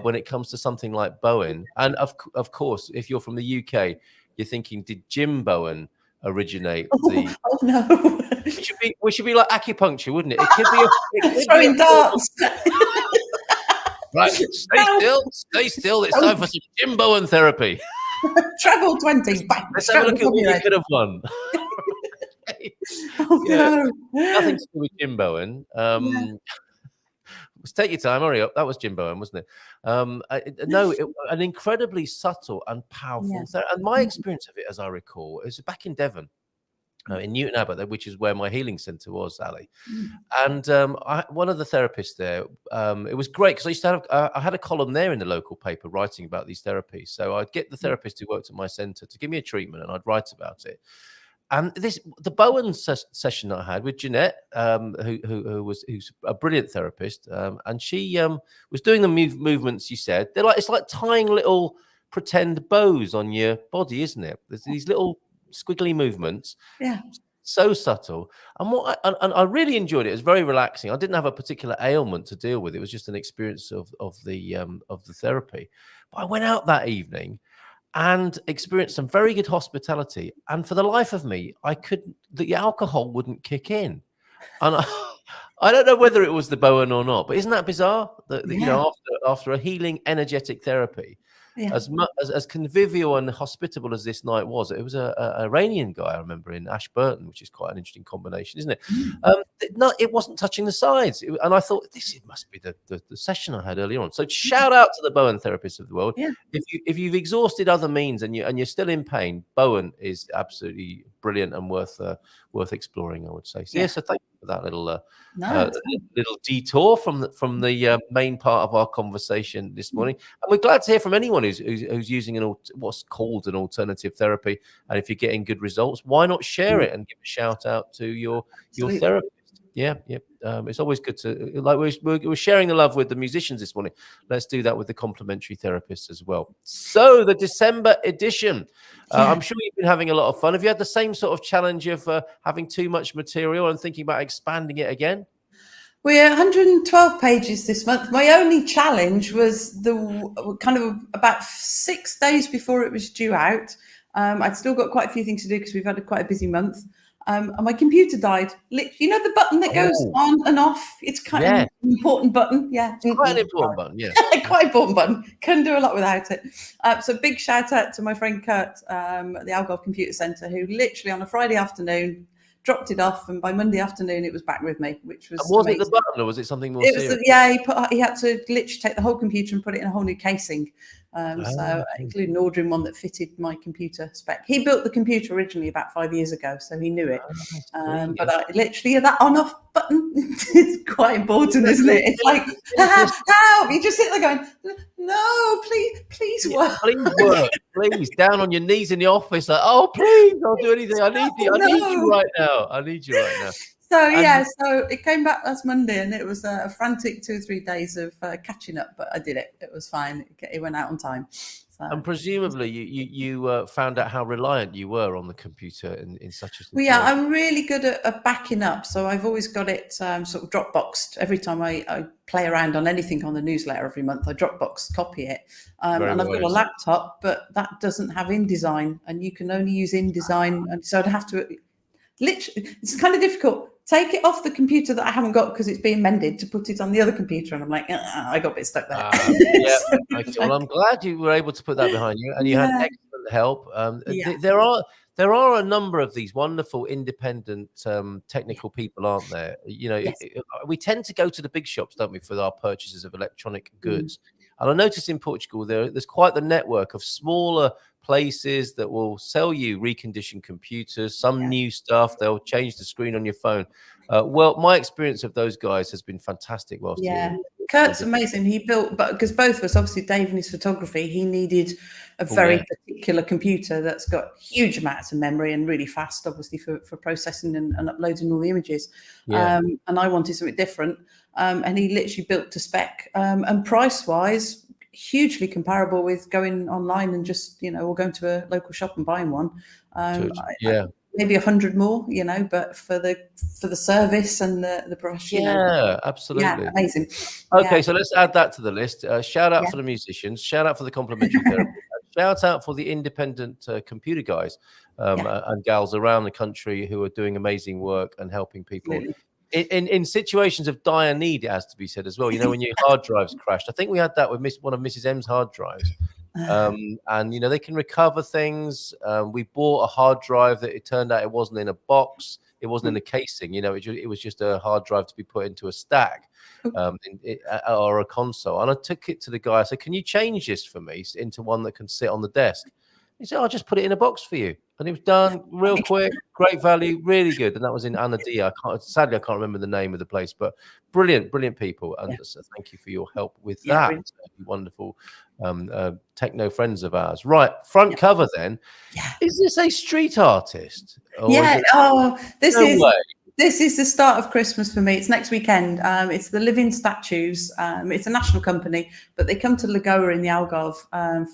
when it comes to something like Bowen. And of course, if you're from the UK, you're thinking, did Jim Bowen originate the? Oh no! We should be like acupuncture, wouldn't it? It could be throwing darts. Right, stay still. It's time for some Jim Bowen therapy. Treble 20s. Let's have a look at what we could have won. No. Nothing to do with Jim Bowen. Take your time, hurry up. That was Jim Bowen, wasn't it? An incredibly subtle and powerful therapy. And my experience of it, as I recall, is back in Devon. In Newton Abbot, which is where my healing centre was, Ali. And one of the therapists there, it was great because I used to have, I had a column there in the local paper writing about these therapies. So I'd get the therapist who worked at my centre to give me a treatment, and I'd write about it. And the Bowen session I had with Jeanette, who's a brilliant therapist, and she was doing the movements. You said it's like tying little pretend bows on your body, isn't it? There's these little squiggly movements. Yeah. So subtle. And I really enjoyed it. It was very relaxing. I didn't have a particular ailment to deal with. It was just an experience of the therapy. But I went out that evening and experienced some very good hospitality. And for the life of me, the alcohol wouldn't kick in. And I don't know whether it was the Bowen or not, but isn't that bizarre? That you know, after a healing, energetic therapy, as convivial and hospitable as this night was, it was a Iranian guy I remember in Ashburton, which is quite an interesting combination, isn't it? It wasn't touching the sides, and I thought this must be the session I had earlier on. So shout out to the Bowen therapists of the world. Yeah. If you've exhausted other means and you're still in pain, Bowen is absolutely brilliant and worth exploring, I would say. So, so thank you for that little detour from the main part of our conversation this morning. And we're glad to hear from anyone who's using what's called an alternative therapy. And if you're getting good results, why not share it and give a shout out to your therapist? Yeah. It's always good to, like, we're sharing the love with the musicians this morning. Let's do that with the complementary therapists as well. So the December edition, I'm sure you've been having a lot of fun. Have you had the same sort of challenge of having too much material and thinking about expanding it again? We're 112 pages this month. My only challenge was the kind of about 6 days before it was due out. I'd still got quite a few things to do because we've had quite a busy month. And my computer died. You know the button that goes on and off? It's kind of an important button. Yeah. It's quite an important button, yeah. Quite important button. Couldn't do a lot without it. So big shout out to my friend Kurt at the Algarve Computer Centre, who literally on a Friday afternoon dropped it off, and by Monday afternoon it was back with me, which was amazing. It the button or was it something more serious? He had to literally take the whole computer and put it in a whole new casing. So including ordering one that fitted my computer spec. He built the computer originally about 5 years ago, so he knew it. But literally that on-off button is quite important, isn't it? It's like, help! You just sit there going, no, please work. Please work. Please, down on your knees in the office, like, oh, please, I'll do anything. I need you right now. I need you right now. So so it came back last Monday, and it was a frantic 2 or 3 days of catching up, but I did it. It was fine. It went out on time. So. And presumably you found out how reliant you were on the computer in such a situation. Well, yeah, I'm really good at backing up. So I've always got it sort of Dropboxed. Every time I play around on anything on the newsletter every month, I Dropbox copy it. And I've got a laptop, but that doesn't have InDesign, and you can only use InDesign. And so I'd have to literally, it's kind of difficult. Take it off the computer that I haven't got because it's being mended to put it on the other computer, and I'm like, I got a bit stuck there. Okay. Well, I'm glad you were able to put that behind you, and you had excellent help. There are a number of these wonderful independent technical people, aren't there? You know, we tend to go to the big shops, don't we, for our purchases of electronic goods. And I noticed in Portugal there's quite the network of smaller places that will sell you reconditioned computers, some new stuff. They'll change the screen on your phone. Well, my experience of those guys has been fantastic. Kurt's amazing. He built, but because both of us, obviously Dave and his photography, he needed a very particular computer that's got huge amounts of memory and really fast, obviously for processing and uploading all the images. And I wanted something different. And he literally built to spec, and price wise, hugely comparable with going online and just, or going to a local shop and buying one. Maybe 100 more, but for the service and the brush. Absolutely. Yeah, amazing. Okay, so let's add that to the list. Shout out for the musicians. Shout out for the complimentary therapy. Shout out for the independent computer guys and gals around the country who are doing amazing work and helping people. In situations of dire need, it has to be said as well. When your hard drives crashed. I think we had that with one of Mrs. M's hard drives. And they can recover things. We bought a hard drive that it turned out it wasn't in a box, it wasn't in a casing. It was just a hard drive to be put into a stack or a console. And I took it to the guy. I said, "Can you change this for me into one that can sit on the desk?" He said, "I'll just put it in a box for you." And it was done real quick, great value, really good. And that was in Anadia. Sadly, I can't remember the name of the place, but brilliant people. And so thank you for your help with that. Really. Wonderful techno friends of ours. Right, front cover then. Is this a street artist? This is. This is the start of Christmas for me. It's next weekend. It's the Living Statues. It's a national company, but they come to Lagoa in the Algarve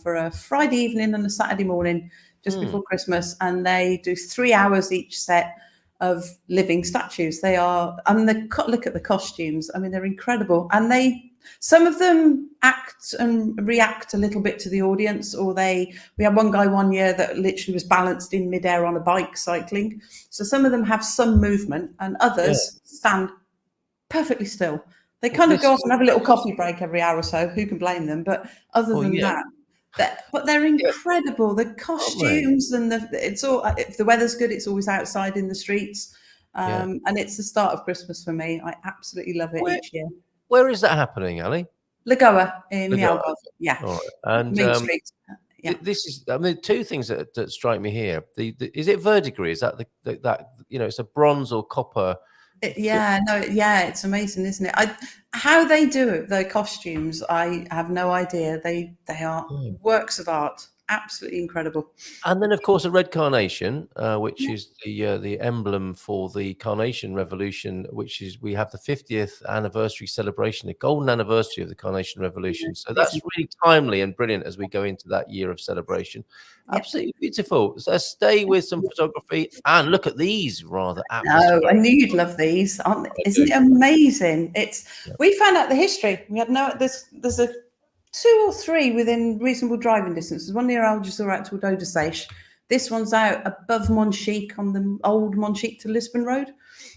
for a Friday evening and a Saturday morning just before Christmas, and they do 3 hours each set of living statues. They are, and look at the costumes. I mean, they're incredible, and some of them act and react a little bit to the audience, or we had one guy one year that literally was balanced in midair on a bike cycling. So some of them have some movement, and others stand perfectly still. They kind of go off and have a little coffee break every hour or so. Who can blame them? But other than that, but they're incredible. The costumes and it's all. If the weather's good, it's always outside in the streets, and it's the start of Christmas for me. I absolutely love it each year. Where is that happening, Ali? Lagoa in the Algarve. Yeah. All right. And Main Street. This is, I mean, two things that strike me here. Is it verdigris? Is that that it's a bronze or copper? It's amazing, isn't it? How they do it, the costumes, I have no idea. They are works of art. Absolutely incredible. And then, of course, a red carnation, which is the emblem for the Carnation Revolution, which is we have the 50th anniversary celebration, the golden anniversary of the Carnation Revolution. So that's really timely and brilliant as we go into that year of celebration. Absolutely beautiful. So stay with some photography and look at these rather. No, I knew you'd love these. Isn't it amazing? We found out the history. We had there's a 2 or 3 within reasonable driving distance. There's one near Algarve out to Ododosage. This one's out above Monchique on the old Monchique to Lisbon Road.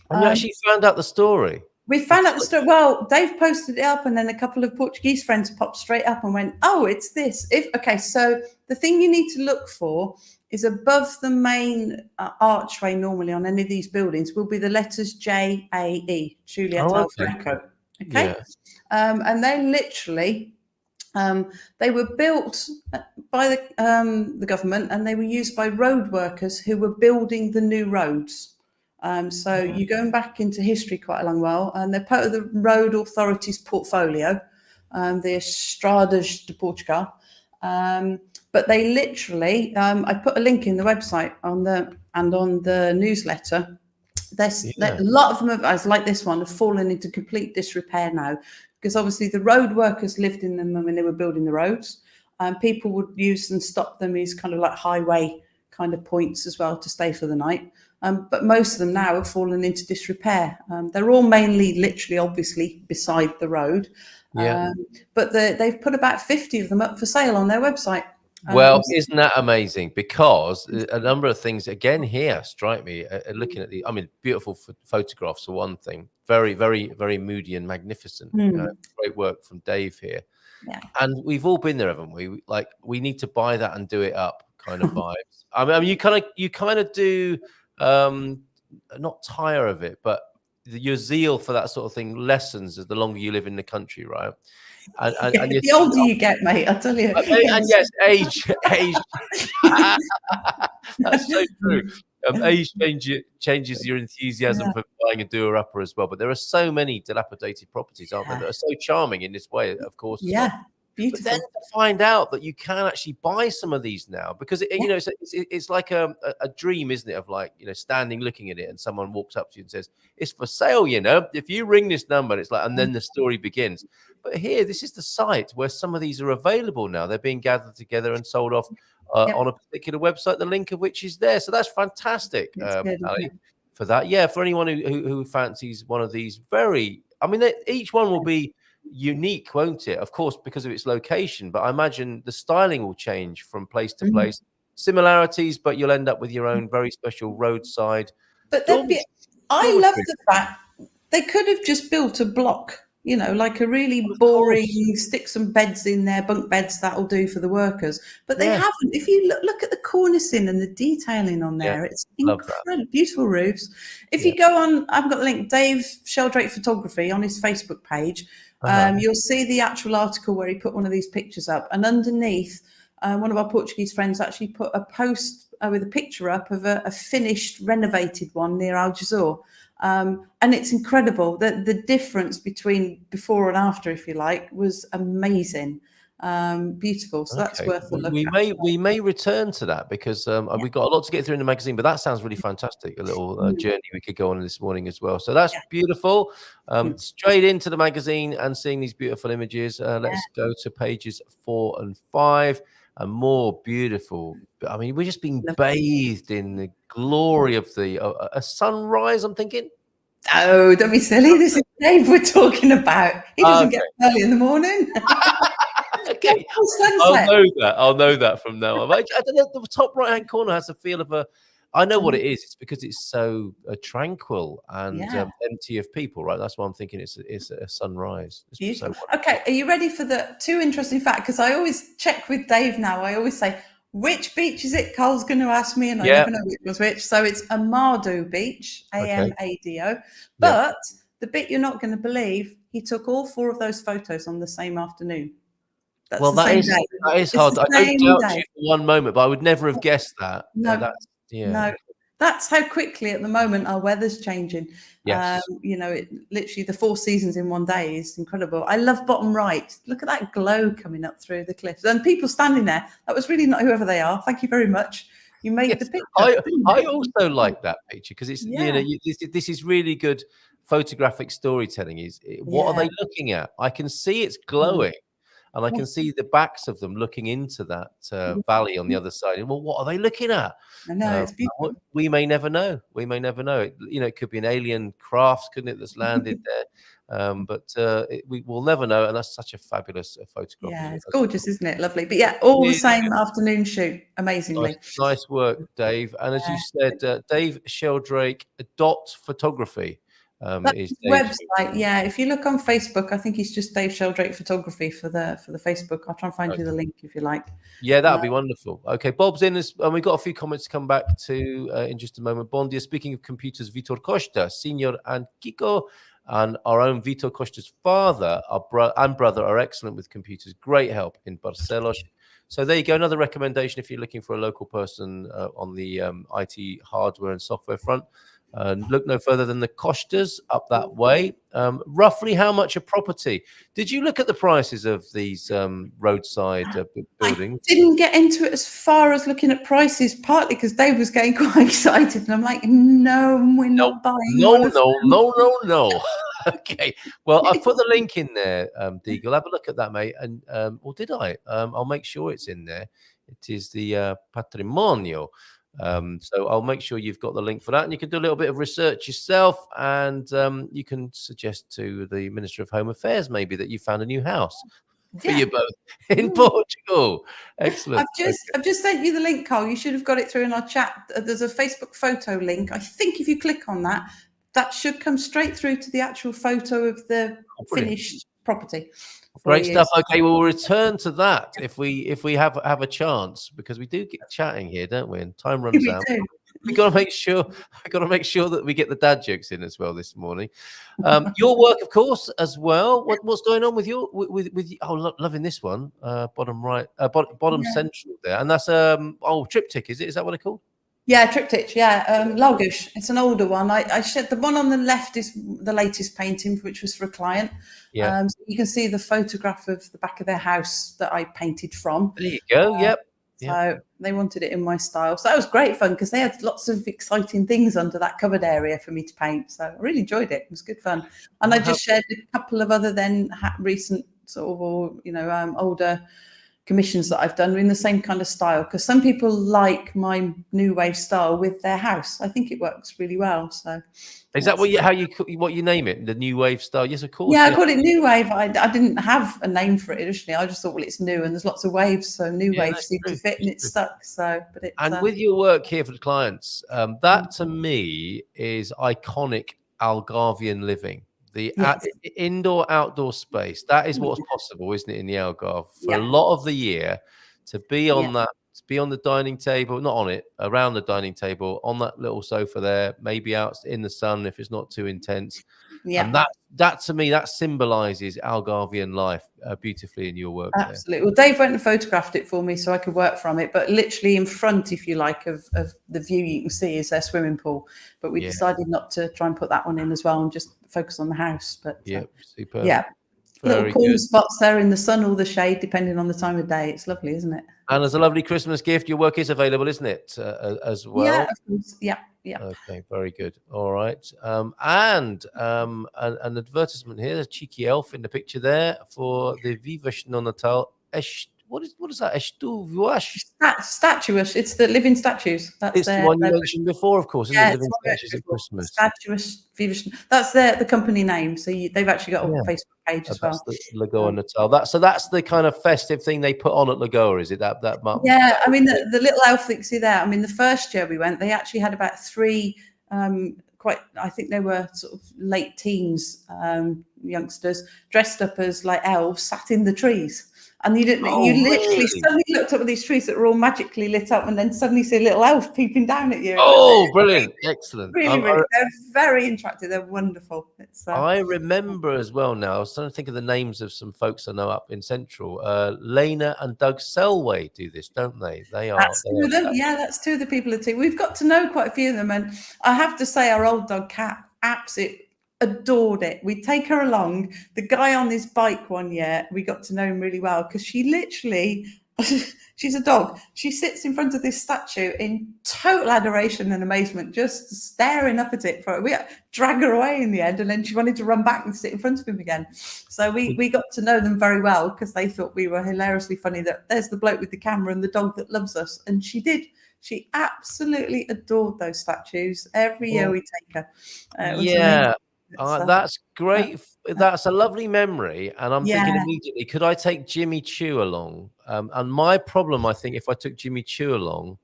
And you actually found out the story. We found out the story. Well, Dave posted it up, and then a couple of Portuguese friends popped straight up and went, "Oh, it's this." So the thing you need to look for is above the main archway. Normally on any of these buildings will be the letters JAE, Juliet Alpha Echo. Okay, and they literally. They were built by the government, and they were used by road workers who were building the new roads. So you're going back into history quite a long while, and they're part of the road authority's portfolio, the Estradas de Portugal. But they literally, I put a link in the website on the newsletter. A lot of them, like this one, have fallen into complete disrepair now. Because obviously the road workers lived in them when they were building the roads. People would use and stop them as kind of like highway kind of points as well to stay for the night. But most of them now have fallen into disrepair. They're all mainly, literally, obviously, beside the road. But they've put about 50 of them up for sale on their website. Well, isn't that amazing? Because a number of things, again, here strike me, looking at beautiful photographs for one thing. Very, very, very moody and magnificent. Great work from Dave here. Yeah. And we've all been there, haven't we? Like, we need to buy that and do it up kind of vibes. I mean, you kind of do not tire of it, but your zeal for that sort of thing lessens as the longer you live in the country, right? And the older you get, mate, I tell you. And yes, age. That's so true. Age changes your enthusiasm for buying a doer-upper as well. But there are so many dilapidated properties, aren't there, that are so charming in this way, of course. Yeah, beautiful. But then to find out that you can actually buy some of these now, because it's like a dream, isn't it? Of like, standing looking at it, and someone walks up to you and says, "It's for sale, if you ring this number." And it's like, and then the story begins. But here, this is the site where some of these are available now. They're being gathered together and sold off on a particular website, the link of which is there. So that's fantastic, Ali, for that. Yeah, for anyone who fancies one of these each one will be unique, won't it? Of course, because of its location. But I imagine the styling will change from place to place. Similarities, but you'll end up with your own very special roadside. But I love the fact they could have just built a block. Like a really boring, stick some beds in there, bunk beds, that'll do for the workers. But they haven't. If you look at the cornicing and the detailing on there, it's incredible, beautiful roofs. If you go on, I've got the link, Dave Sheldrake Photography on his Facebook page. You'll see the actual article where he put one of these pictures up. And underneath, one of our Portuguese friends actually put a post with a picture up of a finished, renovated one near Algarve. And it's incredible that the difference between before and after, if you like, was amazing. Beautiful. So that's worth a look at. We may return to that because we've got a lot to get through in the magazine, but that sounds really fantastic. A little journey we could go on this morning as well. So that's beautiful. Straight into the magazine and seeing these beautiful images. Let's go to pages 4 and 5 and more beautiful. I mean, we're just being bathed in the glory of a sunrise, I'm thinking. Oh, don't be silly. This is Dave we're talking about. He doesn't get up early in the morning. Okay, I'll know that from now on. I don't know. The top right-hand corner has a feel of I know what it is. It's because it's so tranquil and empty of people, right? That's why I'm thinking it's a sunrise. It's so okay, are you ready for the 2 interesting facts? Because I always check with Dave now. I always say, which beach is it? Carl's going to ask me, and I never know which was which. So it's Amado Beach, Amado. But the bit you're not going to believe, he took all 4 of those photos on the same afternoon. That's that is hard. I don't doubt you for one moment, but I would never have guessed that. No, that's how quickly at the moment our weather's changing. Yes. Literally the 4 seasons in one day is incredible. I love bottom right. Look at that glow coming up through the cliffs and people standing there. That was really not whoever they are. Thank you very much. You made the picture. I also like that picture because it's this is really good photographic storytelling. What are they looking at? I can see it's glowing. And I can see the backs of them looking into that valley on the other side. Well, what are they looking at? I know, it's beautiful. We may never know. We may never know. It could be an alien craft, couldn't it, that's landed there? But we will never know. And that's such a fabulous photograph. Yeah, it's gorgeous, isn't it? Lovely. But all the same afternoon shoot, amazingly. Nice work, Dave. And as you said, Dave Sheldrake, Photography. That's his website. If you look on Facebook, I think he's just Dave Sheldrake Photography for the Facebook. I'll try and find you the link if you like. Yeah, that'd be wonderful. Okay, Bob's in, and we've got a few comments to come back to in just a moment. Bon dia. Speaking of computers, Vitor Costa, Senior and Kiko, and our own Vitor Costa's father and brother are excellent with computers. Great help in Barcelos. So there you go. Another recommendation if you're looking for a local person on the IT hardware and software front. Look no further than the Costas up that way. Roughly how much a property? Did you look at the prices of these roadside buildings? I didn't get into it as far as looking at prices, partly because Dave was getting quite excited. And I'm like, no, we're not buying. No. Okay. Well, I've put the link in there, Deagle. Have a look at that, mate. And or did I? I'll make sure it's in there. It is the Patrimonio. So I'll make sure you've got the link for that, and you can do a little bit of research yourself, and you can suggest to the Minister of Home Affairs maybe that you found a new house for you both in Portugal. Excellent. I've just sent you the link, Carl. You should have got it through in our chat. There's a Facebook photo link. I think if you click on that, that should come straight through to the actual photo of the finished property. Great stuff. Okay, we'll return to that if we have a chance, because we do get chatting here, don't we? And time runs out. We got to make sure. I got to make sure that we get the dad jokes in as well this morning. Your work, of course, as well. What's going on with your with? Oh, loving this one. Bottom right, bottom central there, and that's triptych. Is it? Is that what it's called? Yeah, triptych. Yeah, Lagos. It's an older one. I shared the one on the left is the latest painting, which was for a client. Yeah, so you can see the photograph of the back of their house that I painted from. There you go. Yep. So they wanted it in my style. So that was great fun because they had lots of exciting things under that covered area for me to paint. So I really enjoyed it. It was good fun. And I just shared a couple of other recent sort of, older commissions that I've done in the same kind of style, because some people like my new wave style with their house. I think it works really well. So is that what you name it, the new wave style? Yes, of course. Yeah, I call it new wave. I didn't have a name for it initially. I just thought, well, it's new and there's lots of waves, so new wave seemed to fit and it stuck. So, but it's with your work here for the clients, that to me is iconic Algarvian living. The indoor outdoor space, that is what's possible, isn't it, in the Algarve for a lot of the year, to be on that, to be on the dining table, not on it, around the dining table, on that little sofa there, maybe out in the sun if it's not too intense. And that to me, that symbolizes Algarvian life beautifully in your work. Absolutely. Well, Dave went and photographed it for me so I could work from it, but literally in front, if you like, of the view you can see is their swimming pool. But we decided not to try and put that one in as well and just focus on the house. But superb. Little Very corn good. spots there in the sun or the shade, depending on the time of day. It's lovely, isn't it? And as a lovely Christmas gift, your work is available, isn't it, as well? Yeah, of course. Yeah. Okay, very good. All right. And an advertisement here, a cheeky elf in the picture there for the Vivash non Natal. What is that? Statuous. It's the living statues. That's It's the one you mentioned before, of course, isn't it? Living Statues at Christmas. Statuous Vivash. That's the company name. So they've actually got a Facebook page as well. That's the Lagoa Natal. That's the kind of festive thing they put on at Lagoa, is it? That Yeah, I mean the little elf that you see there. I mean, the first year we went, they actually had about 3 I think they were sort of late teens youngsters dressed up as like elves, sat in the trees. And you literally suddenly looked up at these trees that were all magically lit up, and then suddenly see a little elf peeping down at you. Oh, brilliant! Excellent. Really, they're very interactive. They're wonderful. I remember as well now. I was trying to think of the names of some folks I know up in Central. Lena and Doug Selway do this, don't they? That's 2 of them. Yeah, that's 2 of the people that we've got to know quite a few of them, and I have to say, our old dog Cat absolutely adored it. We'd take her along. The guy on his bike one year, we got to know him really well because she literally, she's a dog. She sits in front of this statue in total adoration and amazement, just staring up at it. We drag her away in the end, and then she wanted to run back and sit in front of him again. So we got to know them very well because they thought we were hilariously funny. That there's the bloke with the camera and the dog that loves us, and she did. She absolutely adored those statues. Every year we take her. Yeah. That's great. That's a lovely memory. And I'm thinking immediately, could I take Jimmy Choo along? And my problem, I think, if I took Jimmy Choo along,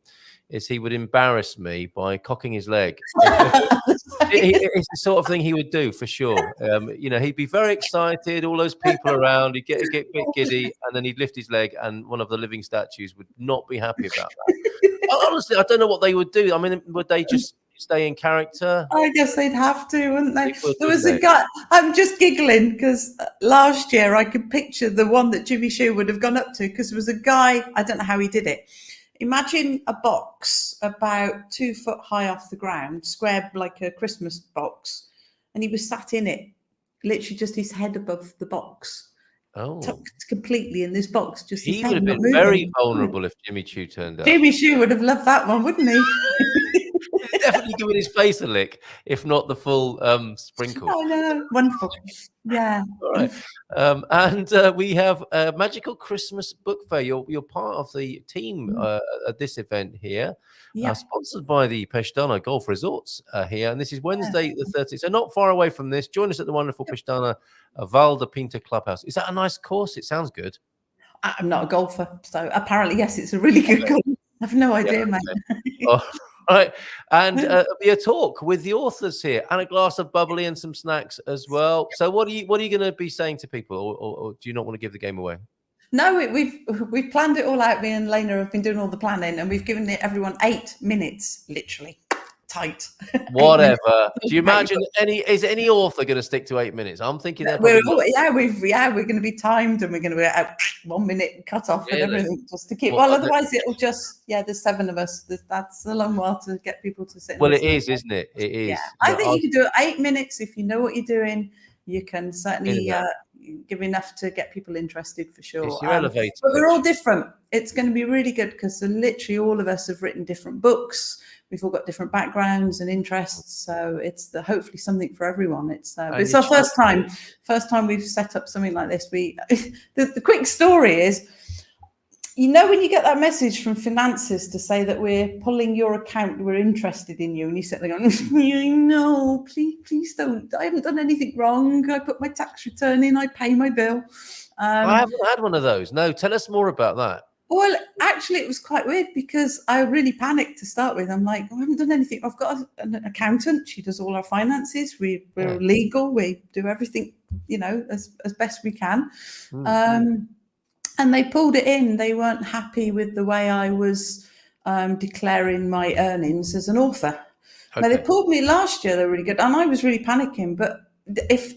is he would embarrass me by cocking his leg. It's the sort of thing he would do for sure. He'd be very excited, all those people around, he'd get a bit giddy, and then he'd lift his leg, and one of the living statues would not be happy about that. Honestly, I don't know what they would do. I mean, would they just stay in character? I guess they'd have to, wouldn't they? There was a guy, I'm just giggling because last year I could picture the one that Jimmy Choo would have gone up to, because there was a guy, I don't know how he did it. Imagine a box about 2 foot high off the ground, square like a Christmas box, and he was sat in it, literally just his head above the box. Tucked completely in this box. Just he would have been very vulnerable if Jimmy Choo turned up. Jimmy Choo would have loved that one, wouldn't he? Definitely giving his face a lick, if not the full sprinkle. Oh no, wonderful. Yeah. All right. And we have a magical Christmas book fair. You're part of the team at this event here, sponsored by the Pestana Golf Resorts here. And this is Wednesday the 30th. So not far away from this. Join us at the wonderful Pestana Val de Pinta Clubhouse. Is that a nice course? It sounds good. I'm not a golfer, so apparently, yes, it's a really good course. I have no idea, mate. All right. And be a talk with the authors here, and a glass of bubbly and some snacks as well. So what are you going to be saying to people, or do you not want to give the game away? No, we've planned it all out. Me and Lena have been doing all the planning, and we've given everyone 8 minutes, literally. Tight. Whatever. Do you imagine is any author going to stick to 8 minutes? I'm thinking we're going to be timed, and we're going to be at 1 minute cut off and everything just to keep. Well, otherwise it'll just there's 7 of us. That's a long while to get people to sit. Well, it is, isn't it? It is. Yeah. I think you can do it 8 minutes if you know what you're doing. You can certainly give enough to get people interested for sure. It's your elevator. But we're all different. It's going to be really good because literally all of us have written different books. We've all got different backgrounds and interests, so it's hopefully something for everyone. It's our first time we've set up something like this. The quick story is, when you get that message from finances to say that we're pulling your account, we're interested in you, and you sit there going, no, please don't. I haven't done anything wrong. I put my tax return in. I pay my bill. I haven't had one of those. No, tell us more about that. Well, actually, it was quite weird because I really panicked to start with. I'm like, I haven't done anything. I've got an accountant. She does all our finances. We're legal. We do everything, as best we can. And they pulled it in. They weren't happy with the way I was declaring my earnings as an author. Okay. Now, they pulled me last year. They were really good. And I was really panicking. But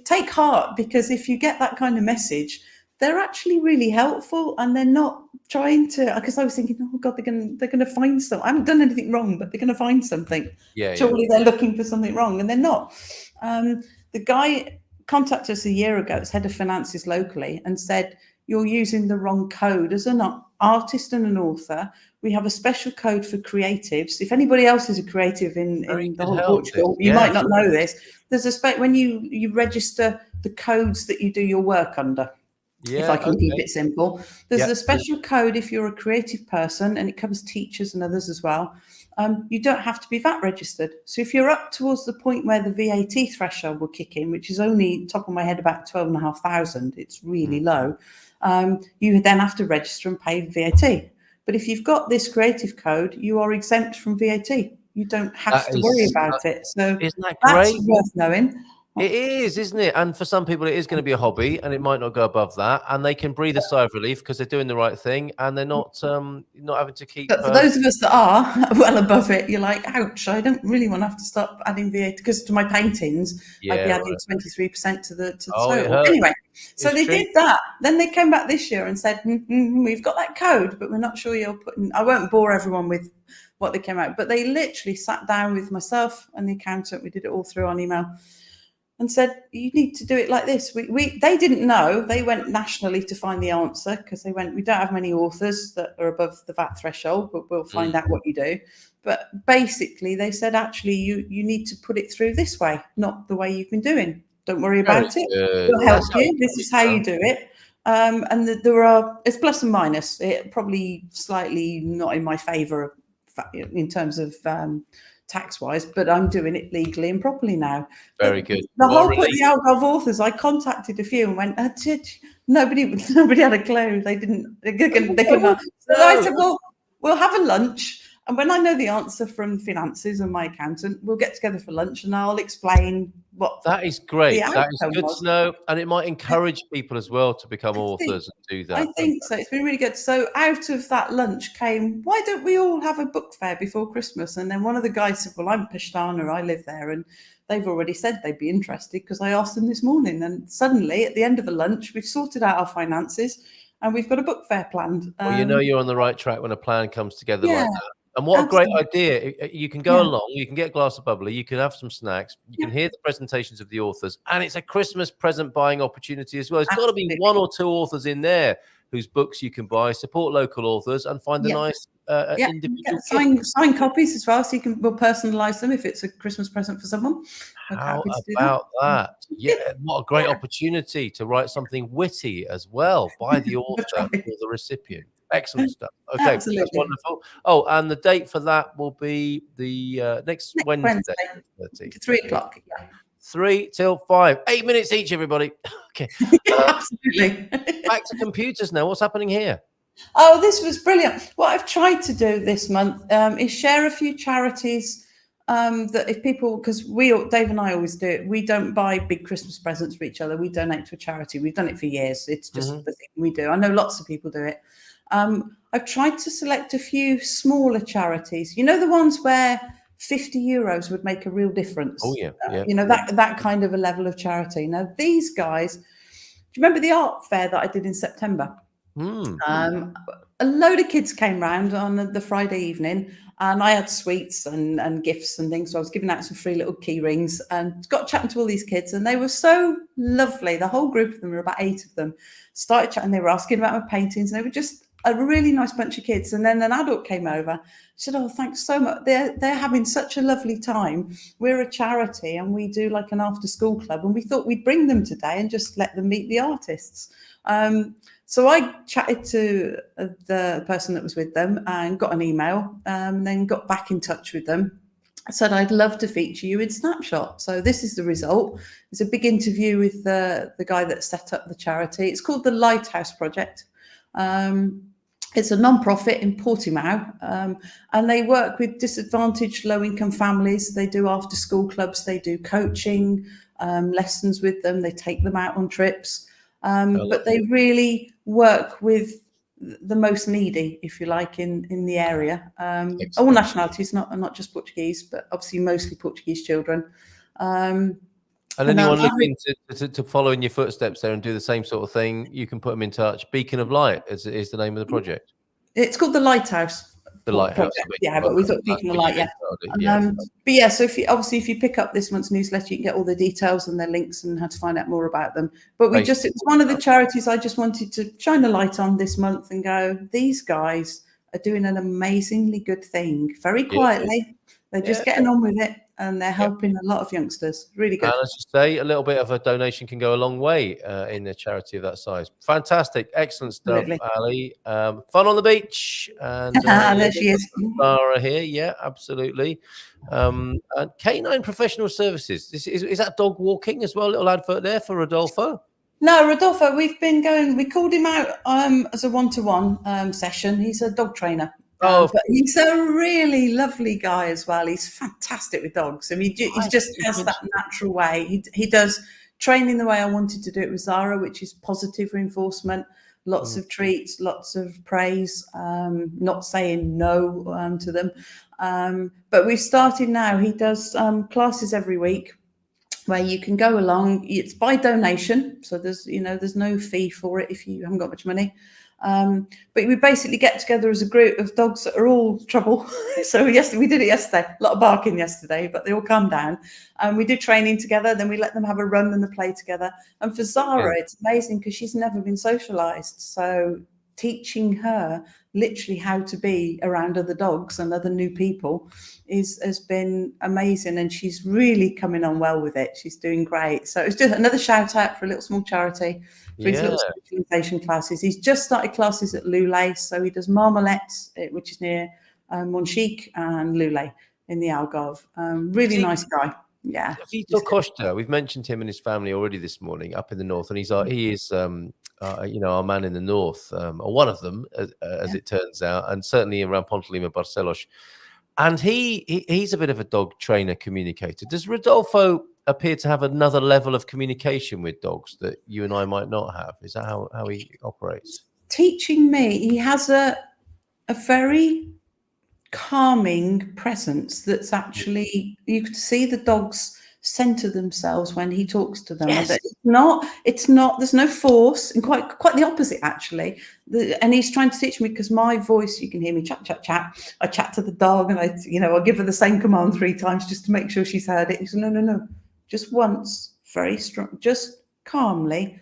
take heart, because if you get that kind of message, they're actually really helpful, and they're not trying to. Because I was thinking, oh God, they're going to find something. I haven't done anything wrong, but they're going to find something. Surely they're looking for something wrong, and they're not. The guy contacted us a year ago. It's head of finances locally, and said, you're using the wrong code. As an artist and an author, we have a special code for creatives. If anybody else is a creative in the whole of Portugal, you might not know this. There's a when you register the codes that you do your work under. If I can keep it simple, there's a special code if you're a creative person, and it covers teachers and others as well. You don't have to be VAT registered. So if you're up towards the point where the VAT threshold will kick in, which is only, top of my head, about 12,500, it's really low, you then have to register and pay VAT. But if you've got this creative code, you are exempt from VAT. You don't have to worry about it. So isn't that that's great? worth knowing. It is, isn't it? And for some people, it is going to be a hobby, and it might not go above that. And they can breathe a sigh of relief because they're doing the right thing, and they're not having to keep. But for those of us that are well above it, you're like, ouch! I don't really want to have to stop adding VAT, because to my paintings, I'd be adding 23% to the total. Anyway, so they did that. Then they came back this year and said, we've got that code, but we're not sure you're putting. I won't bore everyone with what they came out, but they literally sat down with myself and the accountant. We did it all through on email. And said, you need to do it like this. They didn't know. They went nationally to find the answer, because they went, we don't have many authors that are above the VAT threshold, but we'll find out what you do. But basically, they said, actually, you need to put it through this way, not the way you've been doing. Don't worry about it. We'll help you. This is how you do it. And it's plus and minus. It probably slightly not in my favour in terms of tax-wise, but I'm doing it legally and properly now. Very good. The whole point of the Algarve authors, I contacted a few and went, nobody had a clue. They couldn't. So I said, well, we'll have a lunch, and when I know the answer from finances and my accountant, we'll get together for lunch and I'll explain what. That is great. That is good to know, and it might encourage people as well to become authors and do that. I think so. It's been really good. So out of that lunch came, why don't we all have a book fair before Christmas? And then one of the guys said, well, I'm Pastana, I live there, and they've already said they'd be interested, because I asked them this morning. And suddenly, at the end of the lunch, we've sorted out our finances and we've got a book fair planned. Well, you're on the right track when a plan comes together like that. And what a great idea. You can go along, you can get a glass of bubbly, you can have some snacks, you can hear the presentations of the authors, and it's a Christmas present buying opportunity as well. It's got to be one or two authors in there whose books you can buy, support local authors, and find a nice individual sign copies as well, so we'll personalise them if it's a Christmas present for someone. How about that? Yeah, what a great opportunity to write something witty as well by the author or the recipient. Excellent stuff. Okay, that's wonderful. Oh, and the date for that will be the next Wednesday. 3 o'clock. Yeah. 3 till 5. 8 minutes each, everybody. Okay. Absolutely. Back to computers now. What's happening here? Oh, this was brilliant. What I've tried to do this month is share a few charities that if people, because Dave and I always do it, we don't buy big Christmas presents for each other. We donate to a charity. We've done it for years. It's just the thing we do. I know lots of people do it. I've tried to select a few smaller charities. You know, the ones where 50 euros would make a real difference. Oh, yeah. You know, that kind of a level of charity. Now, these guys, do you remember the art fair that I did in September? A load of kids came round on the Friday evening, and I had sweets and gifts and things. So I was giving out some free little key rings and got chatting to all these kids, and they were so lovely. The whole group of them, there were about 8 of them, started chatting. They were asking about my paintings, and they were just a really nice bunch of kids. And then an adult came over, said, oh, thanks so much. They're having such a lovely time. We're a charity and we do like an after school club, and we thought we'd bring them today and just let them meet the artists. So I chatted to the person that was with them and got an email, and then got back in touch with them. I said, I'd love to feature you in Snapshot. So this is the result. It's a big interview with the guy that set up the charity. It's called the Lighthouse Project. It's a non-profit in Portimao, and they work with disadvantaged low-income families. They do after-school clubs. They do coaching lessons with them. They take them out on trips, but they really work with the most needy, if you like, in the area. All nationalities, not just Portuguese, but obviously mostly Portuguese children. And anyone looking to follow in your footsteps there and do the same sort of thing, you can put them in touch. Beacon of Light is the name of the project. It's called the Lighthouse The lighthouse. But we thought Beacon of Light, but yeah, so if you pick up this month's newsletter, you can get all the details and their links and how to find out more about them. But it was one of the charities I just wanted to shine a light on this month and go, these guys are doing an amazingly good thing, very quietly. They're just getting on with it, and they're helping a lot of youngsters. Really good. And as you say, a little bit of a donation can go a long way in a charity of that size. Fantastic. Excellent stuff, Ali. Fun on the beach. And there she is. Sarah here. Yeah, absolutely. And Canine Professional Services. Is that dog walking as well? A little advert there for Rodolfo? No, Rodolfo, we called him out as a one-to-one session. He's a dog trainer. But he's a really lovely guy as well. He's fantastic with dogs. I mean, he just has that natural way. He does training the way I wanted to do it with Zara, which is positive reinforcement, lots of treats, lots of praise, not saying no to them. But we've started now. He does classes every week where you can go along. It's by donation, so there's no fee for it if you haven't got much money. But we basically get together as a group of dogs that are all trouble. So we did it yesterday, a lot of barking yesterday, but they all calmed down. And we do training together, then we let them have a run and a play together. And for Zara, it's amazing because she's never been socialized. So teaching her literally how to be around other dogs and other new people has been amazing, and she's really coming on well with it. She's doing great. So it's just another shout out for a little small charity for his little specialization classes. He's just started classes at Lulay, so he does Marmolet, which is near Monchique, and Lulay in the Algarve. Really nice guy. Yeah. Vito Costa, we've mentioned him and his family already this morning up in the north, and he is our man in the north, or one of them, as it turns out, and certainly around Pontelima, Barcelos. And he's a bit of a dog trainer communicator. Does Rodolfo appear to have another level of communication with dogs that you and I might not have? Is that how he operates? Teaching me, he has a very calming presence that's actually, you could see the dogs center themselves when he talks to them. Yes. It's not there's no force, and quite the opposite actually. And he's trying to teach me, because my voice, you can hear me chat. I chat to the dog, and I'll give her the same command 3 times just to make sure she's heard it. He says, no, just once, very strong, just calmly,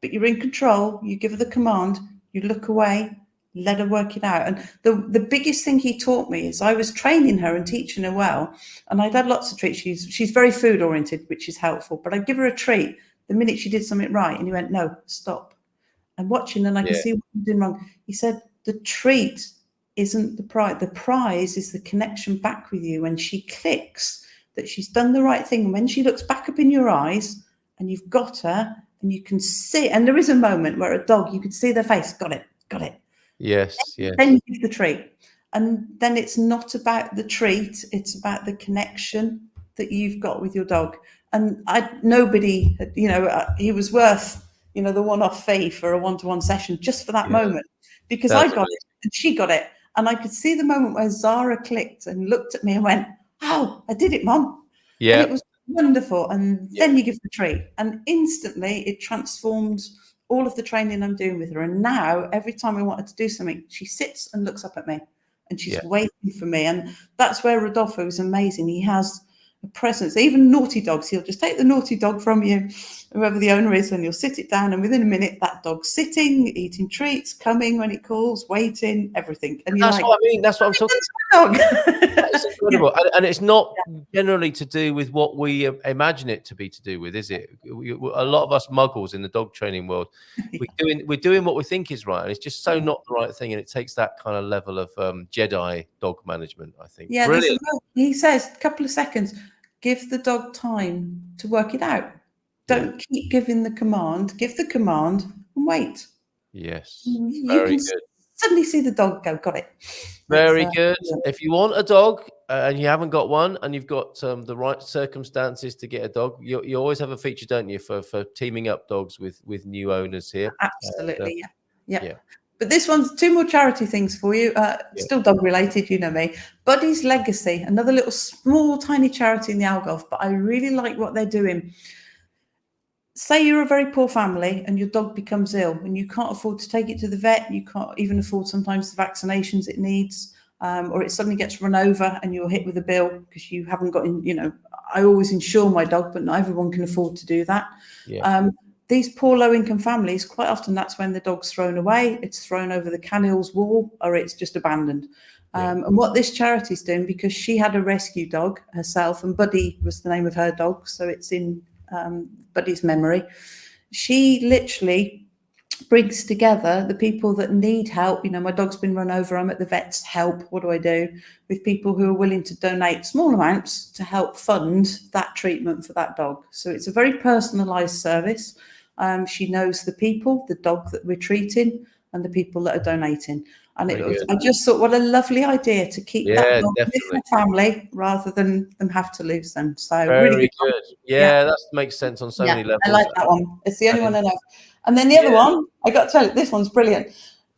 but you're in control. You give her the command, you look away, let her work it out. And the biggest thing he taught me is, I was training her and teaching her well, and I'd had lots of treats. She's very food oriented, which is helpful, but I'd give her a treat the minute she did something right, and he went, no, stop. I'm watching, and I can see what you're doing wrong. He said, the treat isn't the prize. The prize is the connection back with you when she clicks that she's done the right thing. When she looks back up in your eyes and you've got her, and you can see, and there is a moment where a dog, you could see their face, got it. Yes. Then you give the treat. And then it's not about the treat, it's about the connection that you've got with your dog. And nobody, he was worth, the one-off fee for a one-to-one session just for that moment, because I got it and she got it. And I could see the moment where Zara clicked and looked at me and went, oh, I did it, Mom. Yeah. And it was wonderful. And then you give the treat, and instantly it transformed all of the training I'm doing with her. And now every time I want her to do something, she sits and looks up at me, and she's waiting for me. And that's where Rodolfo is amazing. He has a presence. Even naughty dogs, he'll just take the naughty dog from you, whoever the owner is, and you'll sit it down, and within a minute that dog's sitting, eating treats, coming when it calls, waiting, everything. And that's what I mean. That's what I'm talking about. That's incredible. And it's not generally to do with what we imagine it to be to do with, is it? A lot of us muggles in the dog training world, we're doing what we think is right, and it's just so not the right thing, and it takes that kind of level of Jedi dog management, I think. Yeah, he says a couple of seconds, give the dog time to work it out. Don't keep giving the command. Give the command and wait. Yes, very good. Suddenly see the dog go, got it. Very good. If you want a dog and you haven't got one, and you've got the right circumstances to get a dog, you always have a feature, don't you, for teaming up dogs with new owners here. Absolutely, yeah. But this one's 2 more charity things for you. Still dog related, you know me. Buddy's Legacy, another little small tiny charity in the Algarve, but I really like what they're doing. Say you're a very poor family and your dog becomes ill and you can't afford to take it to the vet. You can't even afford sometimes the vaccinations it needs. or it suddenly gets run over and you're hit with a bill because you haven't got in, I always insure my dog, but not everyone can afford to do that. Yeah. These poor low-income families, quite often that's when the dog's thrown away, it's thrown over the kennels wall, or it's just abandoned. And what this charity's doing, because she had a rescue dog herself, and Buddy was the name of her dog, so it's in Buddy's memory. She literally brings together the people that need help. My dog's been run over, I'm at the vet's, help, what do I do? With people who are willing to donate small amounts to help fund that treatment for that dog. So it's a very personalised service. She knows the people, the dog that we're treating, and the people that are donating. And I just thought, what a lovely idea to keep that dog with the family rather than them have to lose them. So very really good. Yeah, that makes sense on so many levels. I like that one. It's the only one I know. And then the other one, I got to tell you, this one's brilliant.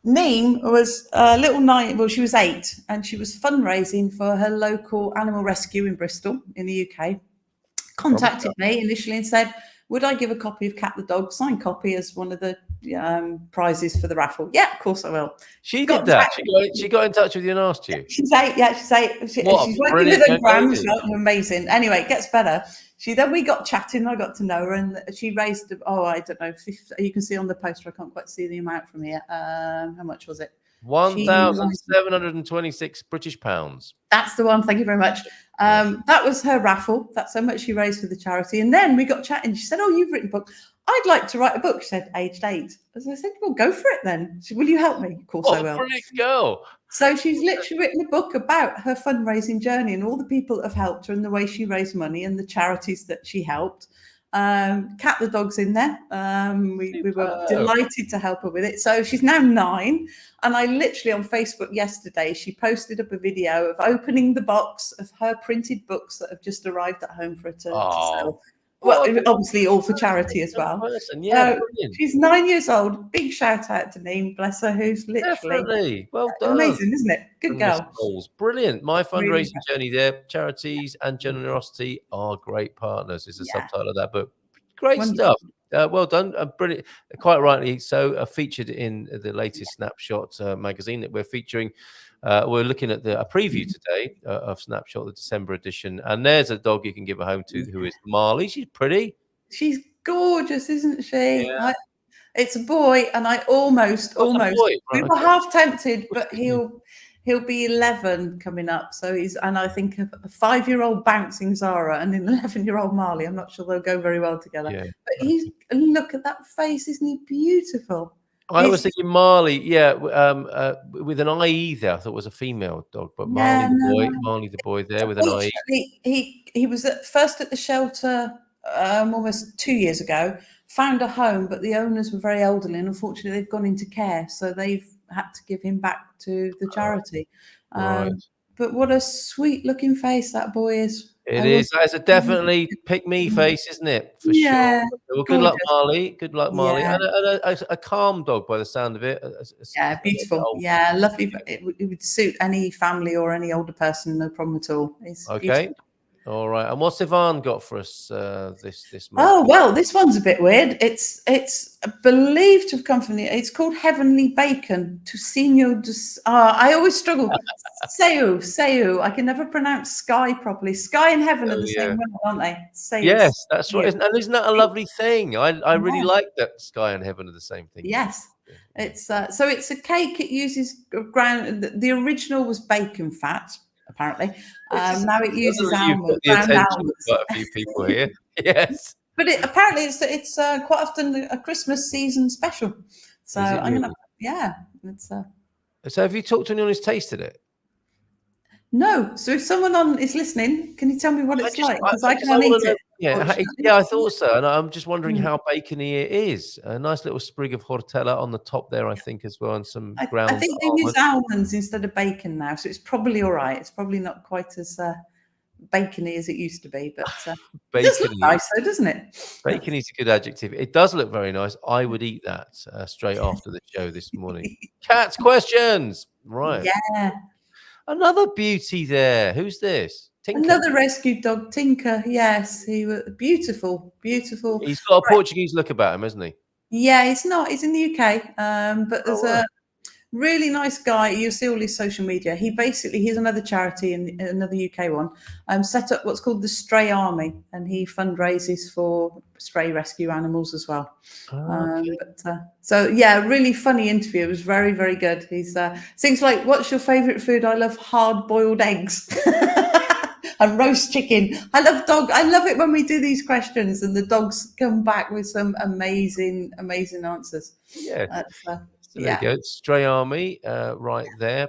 Neem was a little she was 8, and she was fundraising for her local animal rescue in Bristol in the UK. Contacted me initially and said, would I give a copy of Cat the Dog, signed copy, as one of the prizes for the raffle? Yeah, of course I will. She did that. She got in touch with you and asked you. She's 8. Yeah, she's 8. She's working with her grams. Amazing. Anyway, it gets better. We got chatting. I got to know her, and she raised, I don't know, 50, you can see on the poster. I can't quite see the amount from here. How much was it? 1,726 British pounds. That's the one. Thank you very much. That was her raffle. That's how much she raised for the charity. And then we got chatting. She said, "Oh, you've written a book. I'd like to write a book." She said, aged 8. As I said, "Well, go for it then." She said, "Will you help me?" Of course I will. Brilliant girl. So she's literally written a book about her fundraising journey and all the people that have helped her and the way she raised money and the charities that she helped. Cat the Dog's in there. We were delighted to help her with it. So she's now 9, and I literally on Facebook yesterday, she posted up a video of opening the box of her printed books that have just arrived at home for her to sell. Well, obviously all for charity as well. She's 9 years old. Big shout out to Neem, bless her, who's literally well done. Amazing, isn't it? Good girl. Brilliant. My fundraising journey there. Charities and generosity are great partners is the subtitle of that book. Great stuff. Well done. Brilliant. Quite rightly so. Featured in the latest Snapshot magazine that we're featuring. We're looking at a preview today of Snapshot, the December edition. And there's a dog you can give a home to who is Marley. She's pretty. She's gorgeous, isn't she? Yeah. It's a boy, and I almost. We were half tempted, but he'll be 11 coming up. So I think a 5-year-old bouncing Zara and an 11-year-old Marley. I'm not sure they'll go very well together. Yeah. But look at that face, isn't he beautiful? I was thinking Marley, with an IE there. I thought it was a female dog, but Marley the boy there with an IE. He was first at the shelter almost 2 years ago, found a home, but the owners were very elderly, and unfortunately they've gone into care, so they've had to give him back to the charity. But what a sweet looking face that boy is. It is. It's a definitely pick me face, isn't it? For sure. Well, good luck, Marley. Good luck, Marley. And a calm dog by the sound of it. Beautiful. Yeah, lovely. It would suit any family or any older person, no problem at all. It's beautiful. All right. And what's Yvonne got for us this month? Oh, well, this one's a bit weird. It's believed to have come from it's called Heavenly Bacon to Senior. I always struggle. Seu. I can never pronounce sky properly. Sky and heaven are the same one, aren't they? Seu. Yes, that's right. And isn't that a lovely thing? I really like that sky and heaven are the same thing. Yes. It's so it's a cake. It uses ground. The original was bacon fat. Apparently, now it uses almonds. Ground almonds. Quite a few people here. Yes, but apparently it's quite often a Christmas season special. So I'm gonna, it's. So have you talked to anyone who's tasted it? No. So if someone is listening, can you tell me what it's like? Because I can't eat it. Yeah, I thought so. And I'm just wondering how bacony it is. A nice little sprig of hortella on the top there, I think, as well, and some ground. I think they use almonds instead of bacon now, so it's probably all right. It's probably not quite as bacony as it used to be, but it does look nice, though, doesn't it? Bacony is a good adjective. It does look very nice. I would eat that straight after the show this morning. Cats questions, right? Yeah. Another beauty there. Who's this? Tinker. Another rescued dog, Tinker. Yes, he was beautiful. He's got a Portuguese look about him, hasn't he? Yeah, he's not. He's in the UK. But there's Really nice guy. You'll see all his social media. He's another charity and another UK one. Set up what's called the Stray Army, and he fundraises for stray rescue animals as well. So yeah, really funny interview. It was very, very good. He's things like, "What's your favourite food?" "I love hard-boiled eggs." And roast chicken. I love it when we do these questions and the dogs come back with some amazing answers. Yeah. So there you go. Stray Army, right there.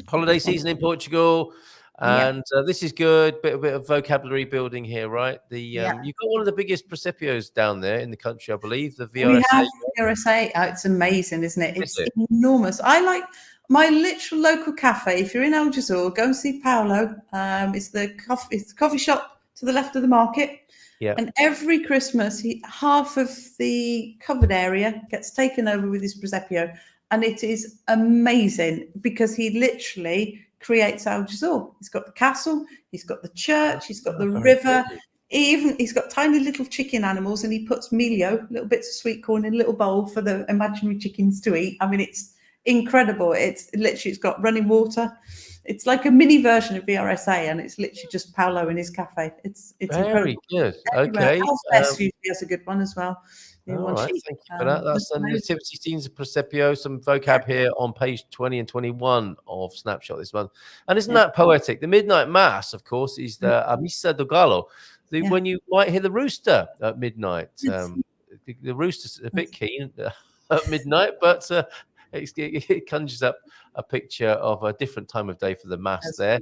Holiday season in Portugal. And this is good. Bit of vocabulary building here, right? You've got one of the biggest Precipios down there in the country, I believe. The VRSA. We have VRSA. Oh, it's amazing, isn't it? It's enormous. I like my literal local cafe. If you're in Algarve, go and see Paolo. It's the coffee shop to the left of the market. Yeah. And every Christmas, half of the covered area gets taken over with his Presepio. And it is amazing because he literally creates Algarve. He's got the castle, he's got the church, he's got the river. He's got tiny little chicken animals, and he puts mealio, little bits of sweet corn in a little bowl for the imaginary chickens to eat. I mean, it's incredible. It's got running water. It's like a mini version of VRSA, and it's literally just Paolo in his cafe. It's very incredible. Good. Everywhere. Okay. Usually has a good one as well. All right, thank you for that. That's the nativity scenes of Presepio. Some vocab here on page 20 and 21 of Snapshot this month. And isn't that poetic? The midnight mass, of course, is the Missa do Gallo. When you might hear the rooster at midnight. The rooster's a bit keen at midnight, but it conjures up a picture of a different time of day for the mass there.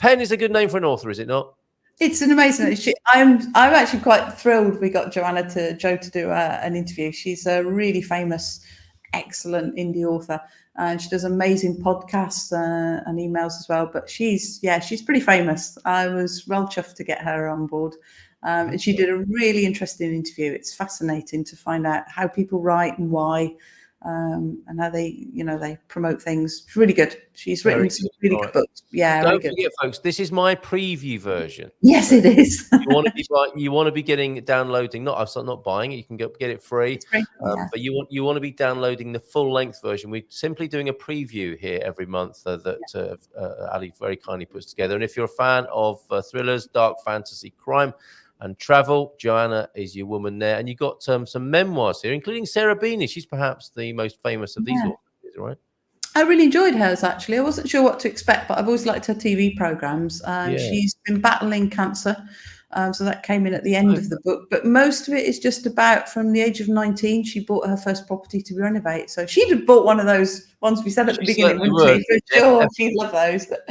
Penn is a good name for an author, is it not? It's an amazing. I'm actually quite thrilled we got Joe to do an interview. She's a really famous, excellent indie author, and she does amazing podcasts and emails as well. But she's pretty famous. I was well chuffed to get her on board. And she did a really interesting interview. It's fascinating to find out how people write and why. And how they promote things. It's really good. She's written some really good books. Yeah, don't forget, folks. This is my preview version. Yes, it is. You want to be downloading. Not buying it. You can get it free. It's free. But you want to be downloading the full length version. We're simply doing a preview here every month that Ali very kindly puts together. And if you're a fan of thrillers, dark fantasy, crime, and travel, Joanna is your woman there. And you got some memoirs here, including Sarah Beanie. She's perhaps the most famous of these authors, right? I really enjoyed hers, actually. I wasn't sure what to expect, but I've always liked her TV programs. She's been battling cancer. So that came in at the end of the book. But most of it is just about from the age of 19, she bought her first property to renovate. So she'd have bought one of those ones we said at the beginning, wouldn't she? For sure, she'd love those. But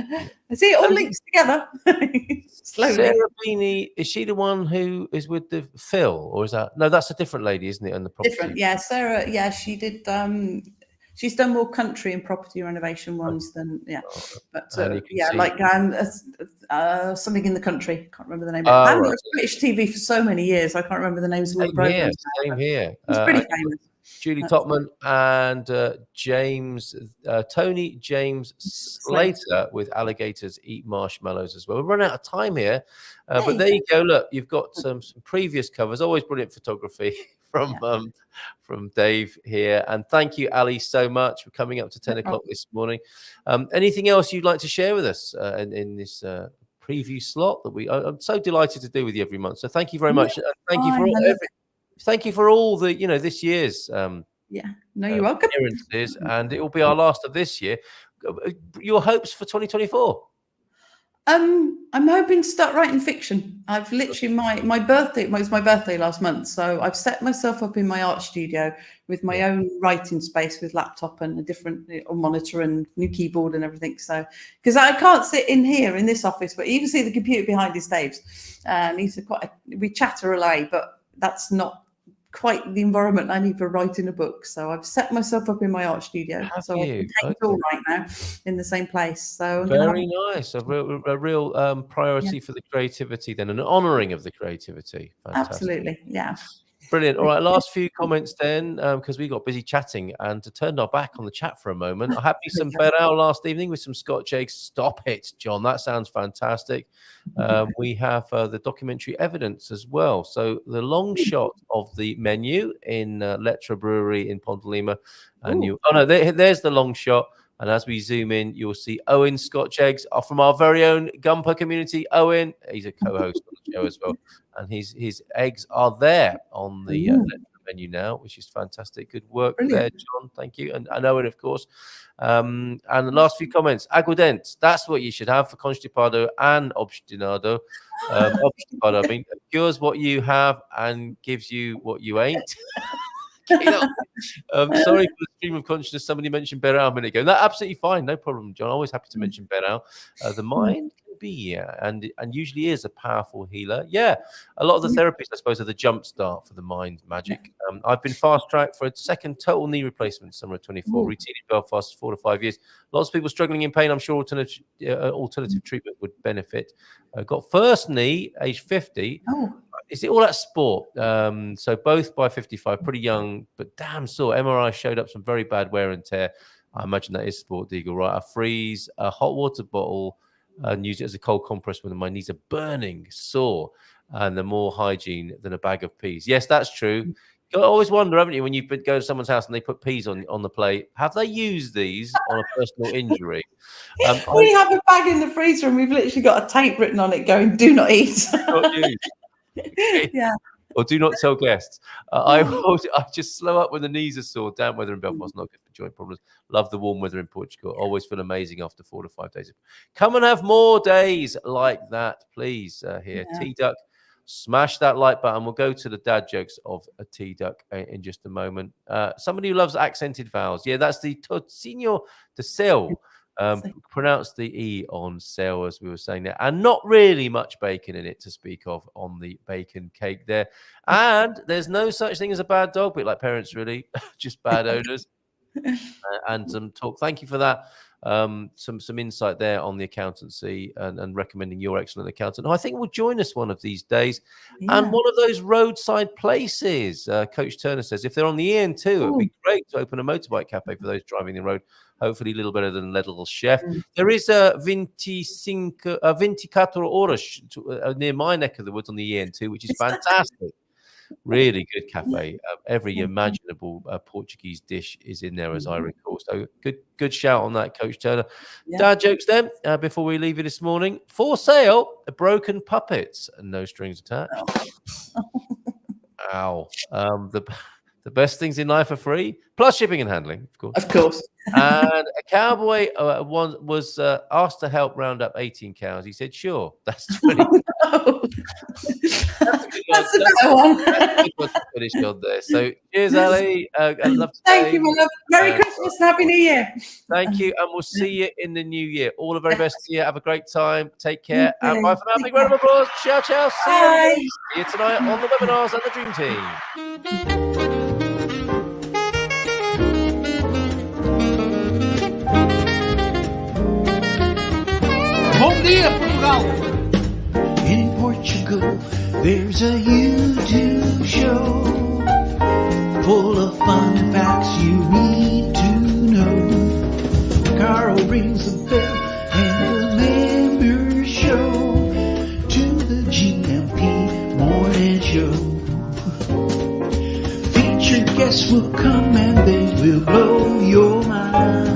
I see it all links together. Slowly. Sarah Beanie, is she the one who is with the Phil? Or is that... No, that's a different lady, isn't it? On the property. Different, yeah. Sarah, she did... She's done more country and property renovation ones than but something in the country. Can't remember the name. I haven't watched British TV for so many years. I can't remember the names of all the programs. Same here. It's pretty famous. Julie Topman and Tony James Slater with Alligators Eat Marshmallows as well. We've run out of time here, but there you go. Look, you've got some previous covers. Always brilliant photography from Dave here. And thank you, Ali, so much for coming up to 10 o'clock this morning. Anything else you'd like to share with us in this preview slot that I'm so delighted to do with you every month. So thank you very much. Thank you for all Thank you for all the, this year's you're welcome. appearances, and it will be our last of this year. Your hopes for 2024? I'm hoping to start writing fiction. I've literally my birthday. It was my birthday last month, so I've set myself up in my art studio with my own writing space with laptop and a different monitor and new keyboard and everything. So because I can't sit in here in this office, but you can see the computer behind his Dave's. We chatter away, but that's not quite the environment I need for writing a book. So I've set myself up in my art studio. I can take it all right now in the same place. So very nice. A real priority for the creativity then, and an honouring of the creativity. Fantastic. Absolutely. Yeah. Brilliant. All right, last few comments then, because we got busy chatting and turned our back on the chat for a moment. I had me some berau last evening with some Scotch eggs. Stop it, John. That sounds fantastic. We have the documentary evidence as well. So the long shot of the menu in Letra Brewery in Pontelima. And there's the long shot. And as we zoom in, you'll see Owen's Scotch eggs are from our very own Gumper community. Owen, he's a co-host on the show as well. And his eggs are there on the menu now, which is fantastic. Good work there, John. Thank you. And Owen, of course. And the last few comments. Aguardente, that's what you should have for Constipado and Obstinado. Obstipado, I mean, cures what you have and gives you what you ain't. Sorry for the stream of consciousness. Somebody mentioned berau a minute ago. That's absolutely fine. No problem, John. Always happy to mention berau. The mind can be, and usually is a powerful healer. Yeah, a lot of the therapies, I suppose, are the jump start for the mind magic. I've been fast-tracked for a second total knee replacement summer of 24. Routine in Belfast, 4 to 5 years. Lots of people struggling in pain. I'm sure alternative treatment would benefit. Got first knee, age 50. Is it all that sport? So both by 55, pretty young, but damn sore. MRI showed up some very bad wear and tear. I imagine that is sport, Deagle, right? I freeze a hot water bottle and use it as a cold compress when my knees are burning, sore, and they're more hygiene than a bag of peas. Yes, that's true. You always wonder, haven't you, when you go to someone's house and they put peas on the plate, have they used these on a personal injury? We have a bag in the freezer and we've literally got a tape written on it going, "Do not eat." Not used. Yeah. Or do not tell guests. I just slow up when the knees are sore. Damn weather in Belfast, not good for joint problems. Love the warm weather in Portugal. Always feel amazing after 4 to 5 days. Come and have more days like that, please. Here, T-Duck. Smash that like button. We'll go to the dad jokes of a T-Duck in just a moment. Somebody who loves accented vowels. Yeah, that's the Tocino de Sel. Pronounce the E on sale, as we were saying there, and not really much bacon in it to speak of on the bacon cake there. And there's no such thing as a bad dog, bit like parents, really, just bad owners. And some talk. Thank you for that. Some insight there on the accountancy and recommending your excellent accountant, who I think will join us one of these days. And one of those roadside places. Coach Turner says if they're on the EN2, it would be great to open a motorbike cafe for those driving the road. Hopefully a little better than Little Chef. There is a 24 horas near my neck of the woods on the EN2, which is fantastic. Really good cafe. Every imaginable Portuguese dish is in there, as I recall. So good shout on that, Coach Turner. Dad jokes then, before we leave you this morning. For sale, broken puppets and no strings attached. Ow. The best things in life are free, plus shipping and handling, of course. Of course. And a cowboy was asked to help round up 18 cows. He said, "Sure." That's 20. That's a better one. That's a finish on there. So, cheers, Ali. I'd love to Thank you, my love. Merry Christmas and Happy New Year. Thank you, and we'll see you in the new year. All the very best to you. Have a great time. Take care. And bye for now. Big round of applause. Ciao, ciao. See you tonight on the webinars and the Dream Team. Bom dia, Portugal! In Portugal, there's a YouTube show full of fun facts you need to know. Carl rings the bell and the members show to the GMP morning show. Featured guests will come and they will blow your mind.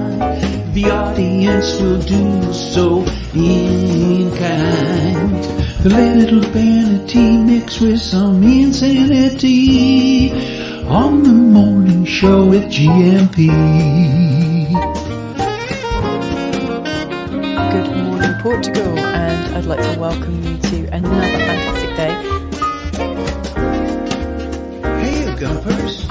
The audience will do so in kind. The little vanity mixed with some insanity on the morning show with GMP. Good morning, Portugal, and I'd like to welcome you to another fantastic day. Hey, Gumpers.